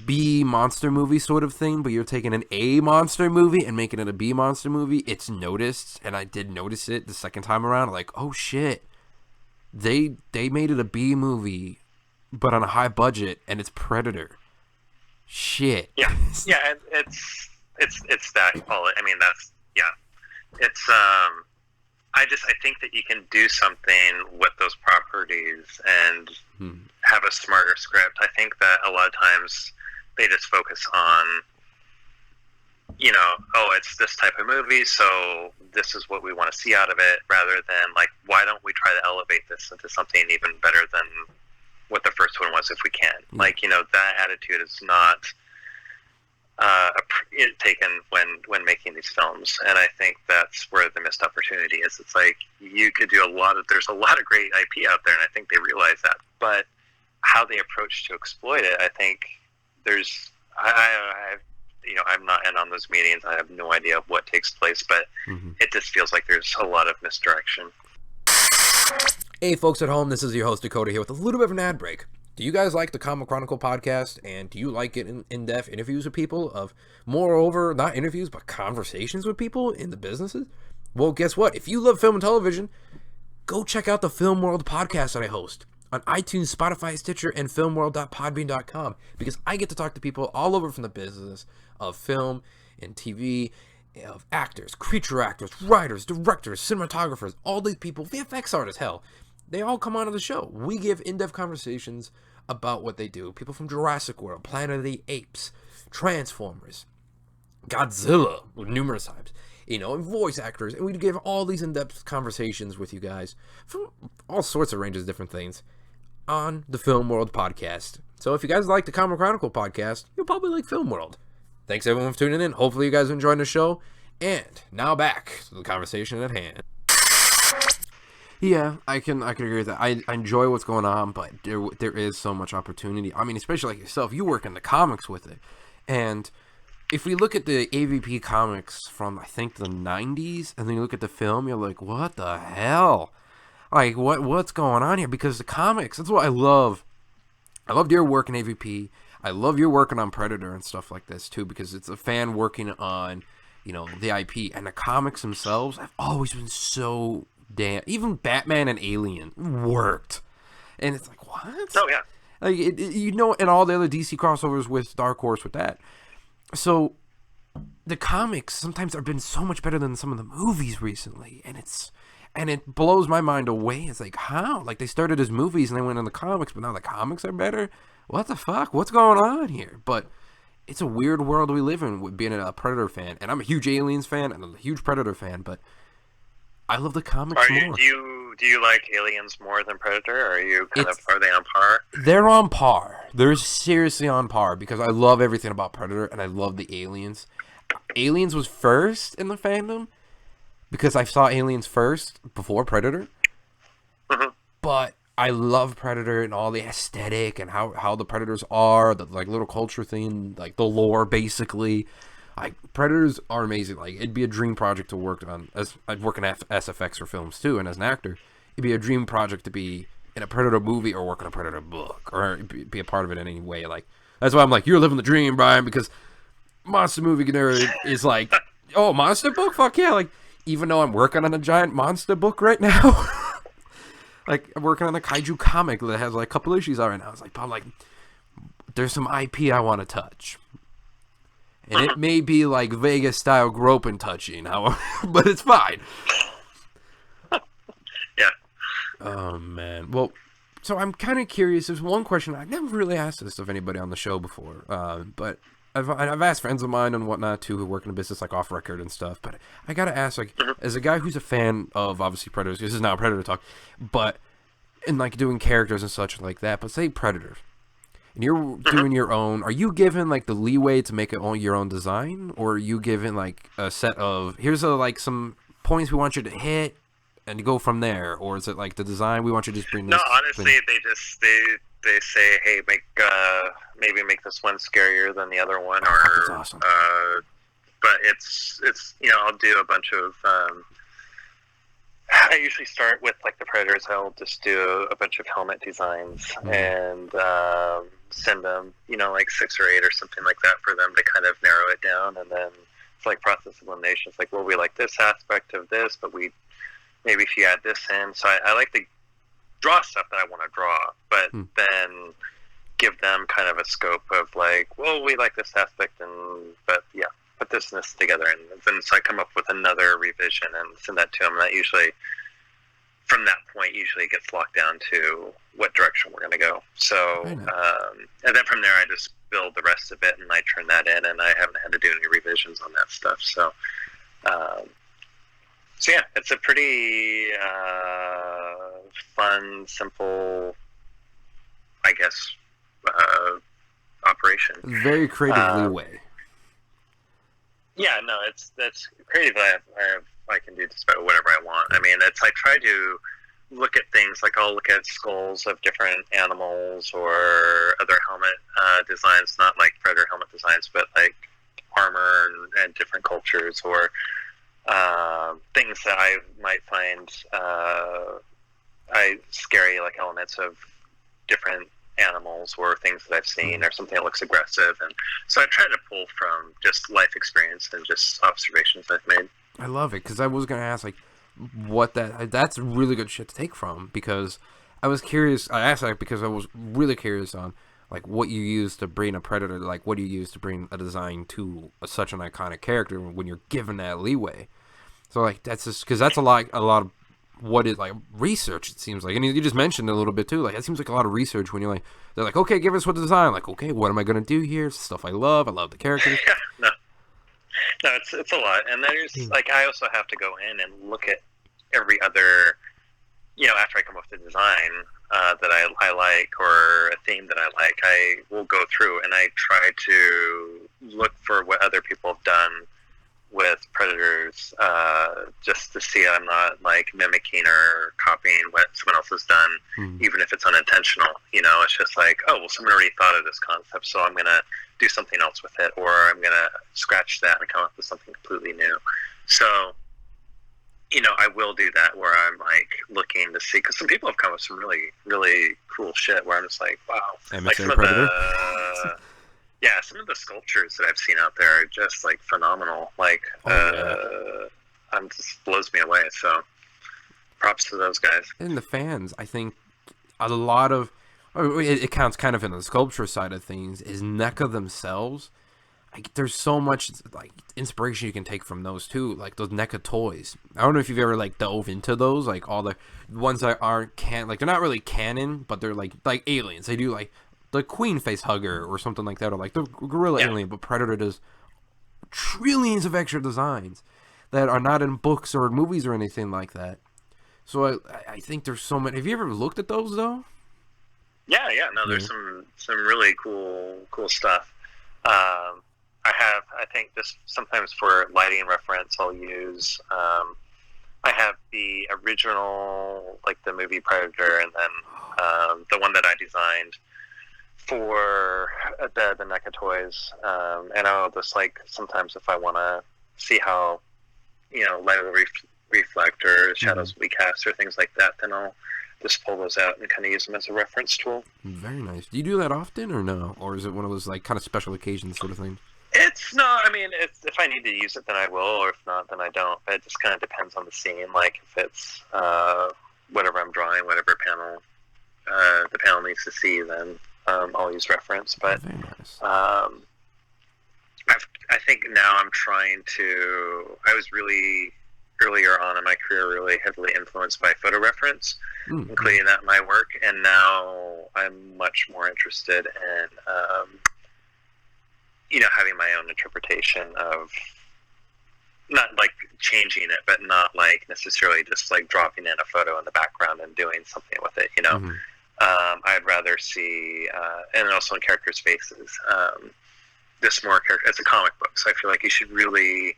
B monster movie sort of thing, but you're taking an A monster movie and making it a B monster movie, it's noticed. And I did notice it the second time around. Like, oh, shit. They made it a B movie, but on a high budget, and it's Predator. Shit. Yeah, and it's that quality. I mean, that's it's I think that you can do something with those properties and have a smarter script. I think that a lot of times they just focus on, you know, oh, it's this type of movie, so this is what we want to see out of it, rather than like, why don't we try to elevate this into something even better than what the first one was, if we can. Like, you know, that attitude is not taken when making these films, and I think that's where the missed opportunity is. It's like, you could do there's a lot of great IP out there, and I think they realize that, but how they approach to exploit it, I think I I'm not in on those meetings. I have no idea what takes place, but it just feels like there's a lot of misdirection. Hey, folks at home, this is your host, Dakota, here with a little bit of an ad break. Do you guys like the Comic Chronicle podcast, and do you like getting in-depth interviews with people of, moreover, not interviews, but conversations with people in the businesses? Well, guess what? If you love film and television, go check out the Film World podcast that I host on iTunes, Spotify, Stitcher, and filmworld.podbean.com, because I get to talk to people all over from the business of film and TV, of actors, creature actors, writers, directors, cinematographers, all these people, VFX artists, hell. They all come onto the show. We give in-depth conversations about what they do. People from Jurassic World, Planet of the Apes, Transformers, Godzilla, numerous times, and voice actors. And we give all these in-depth conversations with you guys from all sorts of ranges of different things on the Film World podcast. So if you guys like the Comic Chronicle podcast, you'll probably like Film World. Thanks everyone for tuning in. Hopefully you guys are enjoying the show. And now back to the conversation at hand. Yeah, I can agree with that. I enjoy what's going on, but there is so much opportunity. I mean, especially like yourself, you work in the comics with it. And if we look at the AVP comics from, I think, the 90s, and then you look at the film, you're like, what the hell? Like, what's going on here? Because the comics, that's what I love. I loved your work in AVP. I love your working on Predator and stuff like this, too, because it's a fan working on, the IP. And the comics themselves have always been so damn. Even Batman and Alien worked. And it's like, what? Oh, yeah. Like, and all the other DC crossovers with Dark Horse with that. So, the comics sometimes have been so much better than some of the movies recently. And it blows my mind away. It's like, how? Like, they started as movies and they went in the comics, but now the comics are better? What the fuck? What's going on here? But it's a weird world we live in with being a Predator fan. And I'm a huge Aliens fan and I'm a huge Predator fan, but I love the comics more. Do you like Aliens more than Predator? Or are you are they on par? They're on par. They're seriously on par because I love everything about Predator and I love the Aliens. Aliens was first in the fandom because I saw Aliens first before Predator. Mm-hmm. But I love Predator and all the aesthetic and how the Predators are, the like little culture thing, like the lore basically. Like Predators are amazing. Like it'd be a dream project to work on. As I'd work in SFX for films too, and as an actor, it'd be a dream project to be in a Predator movie or work on a Predator book or be a part of it in any way. Like that's why I'm like, you're living the dream, Brian, because monster movie nerd is like, oh, monster book, fuck yeah! Like even though I'm working on a giant monster book right now. Like, I'm working on a kaiju comic that has, like, a couple issues out right now. It's like, I'm like, there's some IP I want to touch. And it may be, like, Vegas-style groping touching, but it's fine. Yeah. Oh, man. Well, so I'm kind of curious. There's one question. I've never really asked this of anybody on the show before, but I've asked friends of mine and whatnot, too, who work in the business, like, off-record and stuff. But I got to ask, like, as a guy who's a fan of, obviously, Predators, this is now Predator talk, but, and, like, doing characters and such like that, but say Predators, and you're doing your own, are you given, like, the leeway to make your own design? Or are you given, like, a set of, here's, some points we want you to hit, and go from there? Or is it, like, the design, we want you to just bring this? No, honestly, they say, hey, maybe make this one scarier than the other one, or that's awesome. But it's I'll do a bunch of. I usually start with like the Predators. I'll just do a bunch of helmet designs and send them, like 6 or 8 or something like that for them to kind of narrow it down, and then it's like process elimination. It's like, well, we like this aspect of this, but maybe if you add this in. So I like to draw stuff that I want to draw, but then give them kind of a scope of like, well, we like this aspect, but yeah, put this and this together, and then so I come up with another revision and send that to them. And that usually, from that point, usually gets locked down to what direction we're going to go. So, and then from there, I just build the rest of it, and I turn that in, and I haven't had to do any revisions on that stuff. So, so yeah, it's a pretty fun, simple, I guess, operation. Very creative leeway. Yeah, no, that's creative. I can do just about whatever I want. I mean, I try to look at things like I'll look at skulls of different animals or other helmet designs, not like Predator helmet designs, but like armor and different cultures, or things that I might find scary, like elements of different animals or things that I've seen, or something that looks aggressive. And so I try to pull from just life experience and just observations I've made. I love it, because I was going to ask, like, that's really good shit to take from, because I was curious. I asked that because I was really curious on, like, what you use to bring a Predator, like, what do you use to bring a design to such an iconic character when you're given that leeway. So, like, that's just, because that's a lot of what is, like, research, it seems like. And you just mentioned a little bit, too. Like, it seems like a lot of research when you're like, they're like, okay, give us what design. Like, okay, what am I going to do here? It's stuff I love the characters. Yeah, no, it's a lot. And there's, like, I also have to go in and look at every other, after I come up with the design that I like, or a theme that I like, I will go through and I try to look for what other people have done with Predators, just to see I'm not, like, mimicking or copying what someone else has done, even if it's unintentional. It's just like, oh, well, someone already thought of this concept, so I'm going to do something else with it, or I'm going to scratch that and come up with something completely new. So, I will do that, where I'm, like, looking to see, because some people have come up with some really, really cool shit where I'm just like, wow. Emissary like Predator? Yeah, some of the sculptures that I've seen out there are just, like, phenomenal. Like, just blows me away. So, props to those guys. And the fans, I think a lot of, it counts kind of in the sculpture side of things, is NECA themselves. Like, there's so much, like, inspiration you can take from those too, like those NECA toys. I don't know if you've ever, like, dove into those, like all the ones that aren't like, they're not really canon, but they're like aliens. They do, like, the queen face hugger or something like that, or like the gorilla alien, but Predator does trillions of extra designs that are not in books or movies or anything like that. So I think there's so many. Have you ever looked at those though? Yeah, no, there's some really cool stuff. I think just sometimes for lighting reference, I'll use, I have the original, like the movie Predator, and then the one that I designed for the NECA toys. And I'll just, like, sometimes if I want to see how, light will reflect, or shadows will be cast, or things like that, then I'll just pull those out and kind of use them as a reference tool. Very nice. Do you do that often, or no? Or is it one of those, like, kind of special occasions sort of things? It's no, I mean, if I need to use it, then I will, or if not, then I don't. But it just kind of depends on the scene. Like, if it's whatever I'm drawing, whatever panel the panel needs to see, then I'll use reference. But very nice. I think now I'm trying to. I was really earlier on in my career really heavily influenced by photo reference, including that in my work, and now I'm much more interested in. Having my own interpretation of, not like changing it, but not like necessarily just like dropping in a photo in the background and doing something with it, I'd rather see, and also in characters' faces, this more character, it's a comic book, so I feel like you should really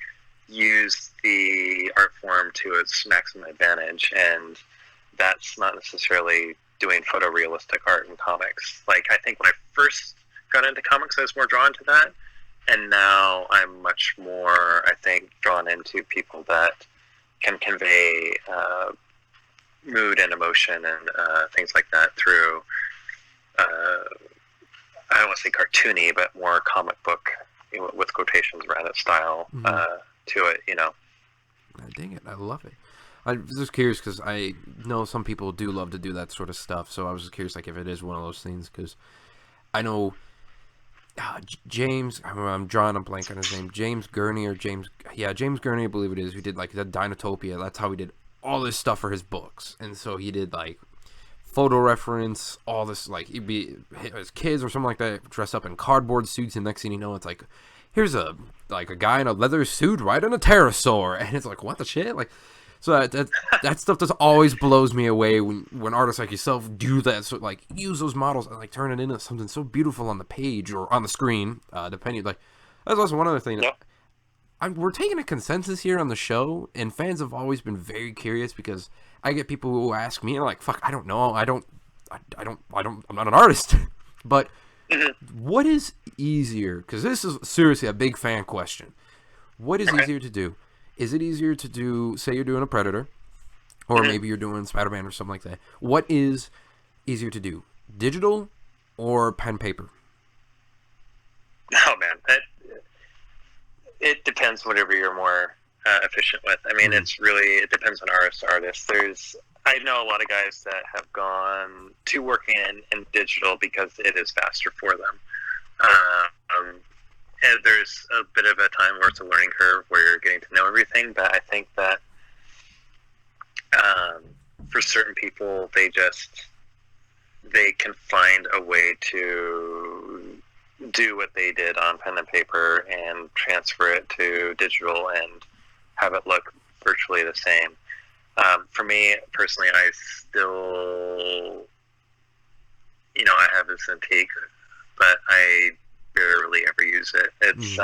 use the art form to its maximum advantage, and that's not necessarily doing photorealistic art in comics. Like, I think when I first got into comics, I was more drawn to that. And now I'm much more, I think, drawn into people that can convey mood and emotion and things like that through, I don't want to say cartoony, but more comic book, with quotations around it style to it, Dang it, I love it. I was just curious because I know some people do love to do that sort of stuff, so I was just curious, like, if it is one of those things, because I know... James, I'm drawing a blank on his name. James Gurney, James Gurney, I believe it is, who did, like, the Dinotopia. That's how he did all this stuff for his books. And so he did, like, photo reference, all this, like, he'd be his kids or something like that dressed up in cardboard suits, and next thing you know, it's like, here's a guy in a leather suit riding a pterosaur, and it's like, what the shit? Like, so that stuff just always blows me away when artists like yourself do that. So, like, use those models and, like, turn it into something so beautiful on the page or on the screen, depending. Like, that's also one other thing. Yep. We're taking a consensus here on the show, and fans have always been very curious, because I get people who ask me, and I'm like, fuck, I don't know, I'm not an artist. But What is easier? Because this is seriously a big fan question. What is easier to do? Is it easier to do, say you're doing a Predator, or maybe you're doing Spider-Man or something like that. What is easier to do? Digital or pen paper? Oh, man. It depends whatever you're more efficient with. I mean, it depends on artist to artist. I know a lot of guys that have gone to working in digital because it is faster for them. And there's a bit of a time where it's a learning curve where you're getting to know everything, but I think that for certain people, they can find a way to do what they did on pen and paper and transfer it to digital and have it look virtually the same. For me personally, I still, I have this antique, but I barely ever use it. It's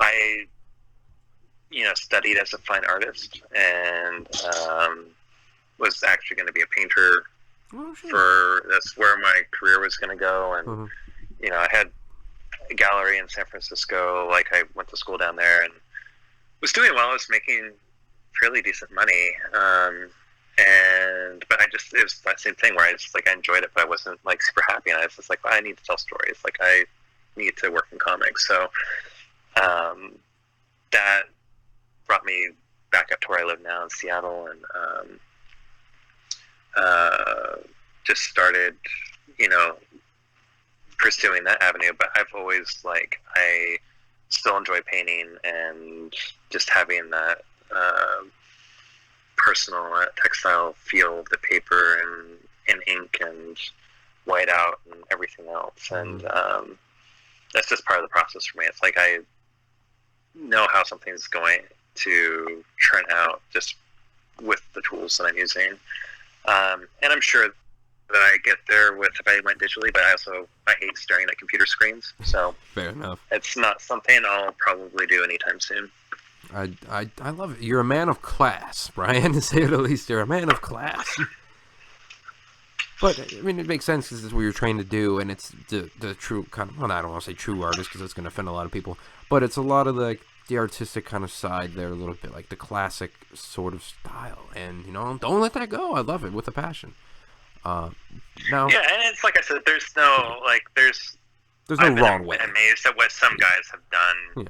I studied as a fine artist and was actually going to be a painter. That's where my career was going to go, and I had a gallery in San Francisco. Like, I went to school down there and was doing well. I was making fairly decent money, but it was that same thing where I enjoyed it, but I wasn't super happy, and I was just well, I need to tell stories. I need to work in comics, so that brought me back up to where I live now in Seattle, and just started, pursuing that avenue. But I've always I still enjoy painting and just having that personal textile feel of the paper and ink and white out and everything else. And that's just part of the process for me. It's I know how something's going to turn out just with the tools that I'm using. And I'm sure that I get there if I went digitally, but I hate staring at computer screens. So fair enough. It's not something I'll probably do anytime soon. I love it. You're a man of class, Brian, to say the least. You're a man of class. But, I mean, it makes sense because it's what you're trained to do, and it's the true kind of, well, I don't want to say true artist because it's going to offend a lot of people, but it's a lot of the artistic kind of side there, a little bit, the classic sort of style. And, don't let that go. I love it with a passion. Now, yeah, and it's like I said, there's no wrong way. I'm amazed at what some guys have done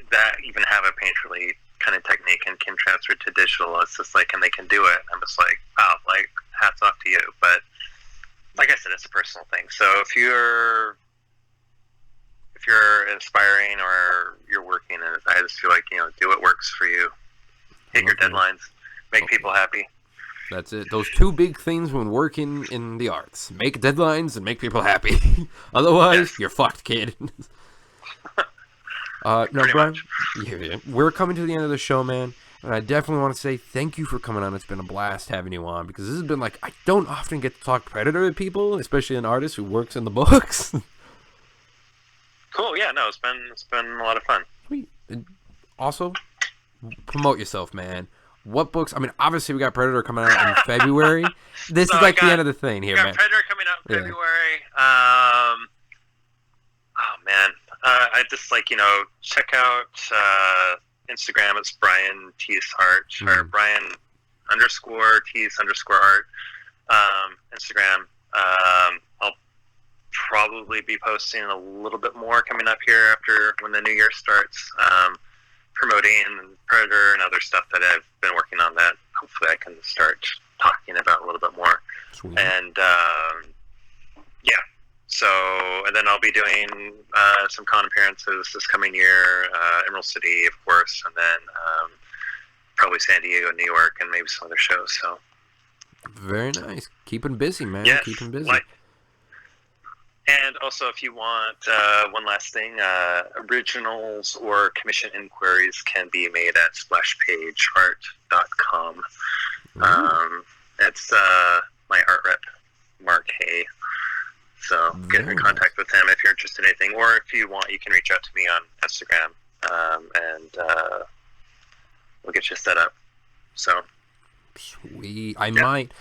that even have a painterly kind of technique and can transfer to digital. It's just and they can do it. I'm just wow, hats off to you. But like I said, it's a personal thing. So if you're inspiring or you're working in it, I just feel do what works for you. Hit your deadlines. Make people happy. That's it. Those two big things when working in the arts. Make deadlines and make people happy. Otherwise, you're fucked, kid. Now, Brian, we're coming to the end of the show, man. And I definitely want to say thank you for coming on. It's been a blast having you on, because this has been I don't often get to talk Predator to people, especially an artist who works in the books. Cool. Yeah, no, it's been a lot of fun. Sweet. And also, promote yourself, man. What books? I mean, obviously we got Predator coming out in February. This is the end of the thing here, man. Predator coming out in February. Oh man, I just check out Instagram. It's Brian Thies Art or Brian _Thies_art. Instagram. I'll probably be posting a little bit more coming up here after when the new year starts. Promoting Predator and other stuff that I've been working on that hopefully I can start talking about a little bit more. Sweet. And and then I'll be doing some con appearances this coming year, Emerald City, of course, and then probably San Diego, New York, and maybe some other shows. So very nice. Keeping busy, man. Yes, keeping busy. And also, if you want one last thing, originals or commission inquiries can be made at splashpageart.com. That's my art rep, Mark Hay. So get in contact with him if you're interested in anything. Or if you want, you can reach out to me on Instagram, and we'll get you set up. So sweet. I might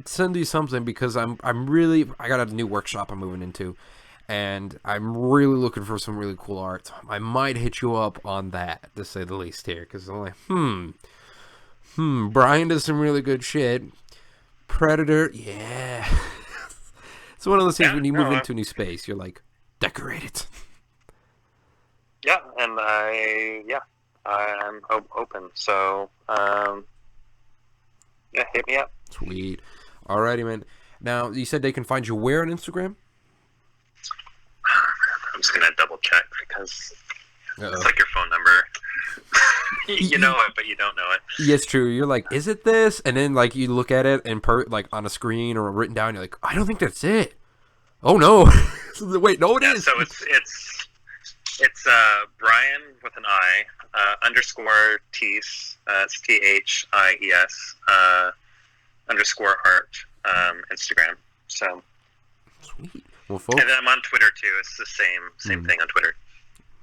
send you something because I got a new workshop I'm moving into, and I'm really looking for some really cool art. I might hit you up on that, to say the least here, because I'm like, Brian does some really good shit. Predator, yeah. It's one of those things when you move into a new space, you're like, decorate it. Yeah, and I'm open. So, hit me up. Sweet. Alrighty, man. Now, you said they can find you where on Instagram? I'm just going to double check because it's like your phone number. You know it, but you don't know it. Yeah, it's true. You're like, is it this? And then, like, you look at it and like on a screen or written down, you're like, I don't think that's it. Oh, no. Wait, no, it is. So it's Brian with an I, underscore Thies, it's Thies, underscore art, Instagram. So. Sweet. Well, folks. And then I'm on Twitter too. It's the same thing on Twitter.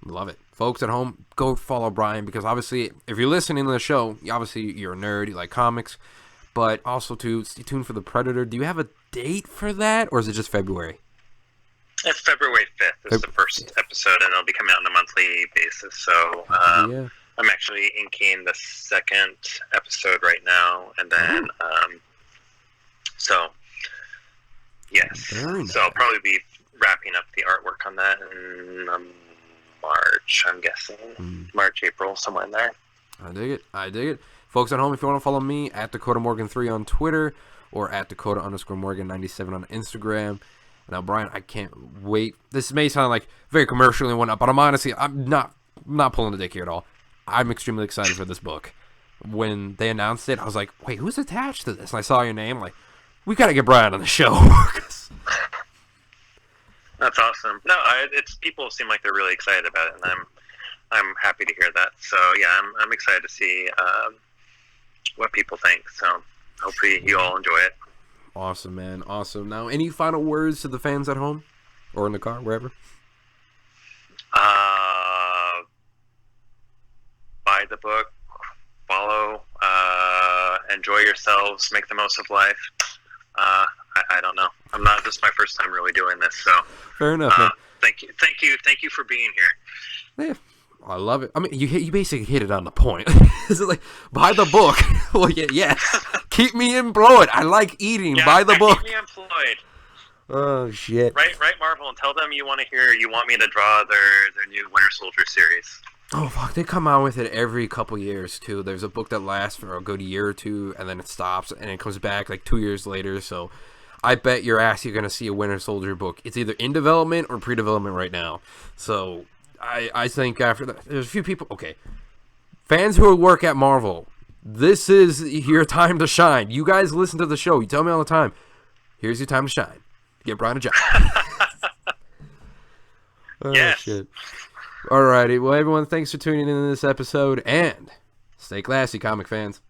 Love it. Folks at home, go follow Brian, because obviously, if you're listening to the show, obviously you're a nerd, you like comics, but also to stay tuned for the Predator. Do you have a date for that, or is it just February? It's February 5th. It's the first episode, and it'll be coming out on a monthly basis. So I'm actually inking the second episode right now, and then yes. Nice. So I'll probably be wrapping up the artwork on that in March, I'm guessing. March, April, somewhere in there. I dig it. Folks at home, if you want to follow me, at Dakota Morgan 3 on Twitter, or at Dakota_Morgan97 on Instagram. Now, Brian, I can't wait. This may sound like very commercial and whatnot, but I'm not pulling the dick here at all. I'm extremely excited for this book. When they announced it, I was like, wait, who's attached to this? And I saw your name, like, we got to get Brian on the show. That's awesome. No, it's people seem like they're really excited about it, and I'm happy to hear that. So yeah, I'm excited to see what people think. So hopefully you all enjoy it. Awesome, man. Awesome. Now, any final words to the fans at home or in the car, wherever? Buy the book, follow, enjoy yourselves, make the most of life. I don't know. This is my first time really doing this, so. Fair enough. Thank you for being here. Yeah, I love it. I mean, you basically hit it on the point. Is it like, buy the book? Well, yes. Keep me employed. I like eating. Yeah, buy the book. Keep me employed. Oh shit. Right, Marvel, and tell them you want me to draw their new Winter Soldier series. Oh fuck, they come out with it every couple years too. There's a book that lasts for a good year or two, and then it stops, and it comes back like 2 years later. So, I bet your ass you're gonna see a Winter Soldier book. It's either in development or pre-development right now. So, I think after that, there's a few people. Okay, fans who work at Marvel, this is your time to shine. You guys listen to the show. You tell me all the time. Here's your time to shine. Get Brian a job. Oh yes. Shit. Alrighty, well everyone, thanks for tuning in to this episode, and stay classy, comic fans.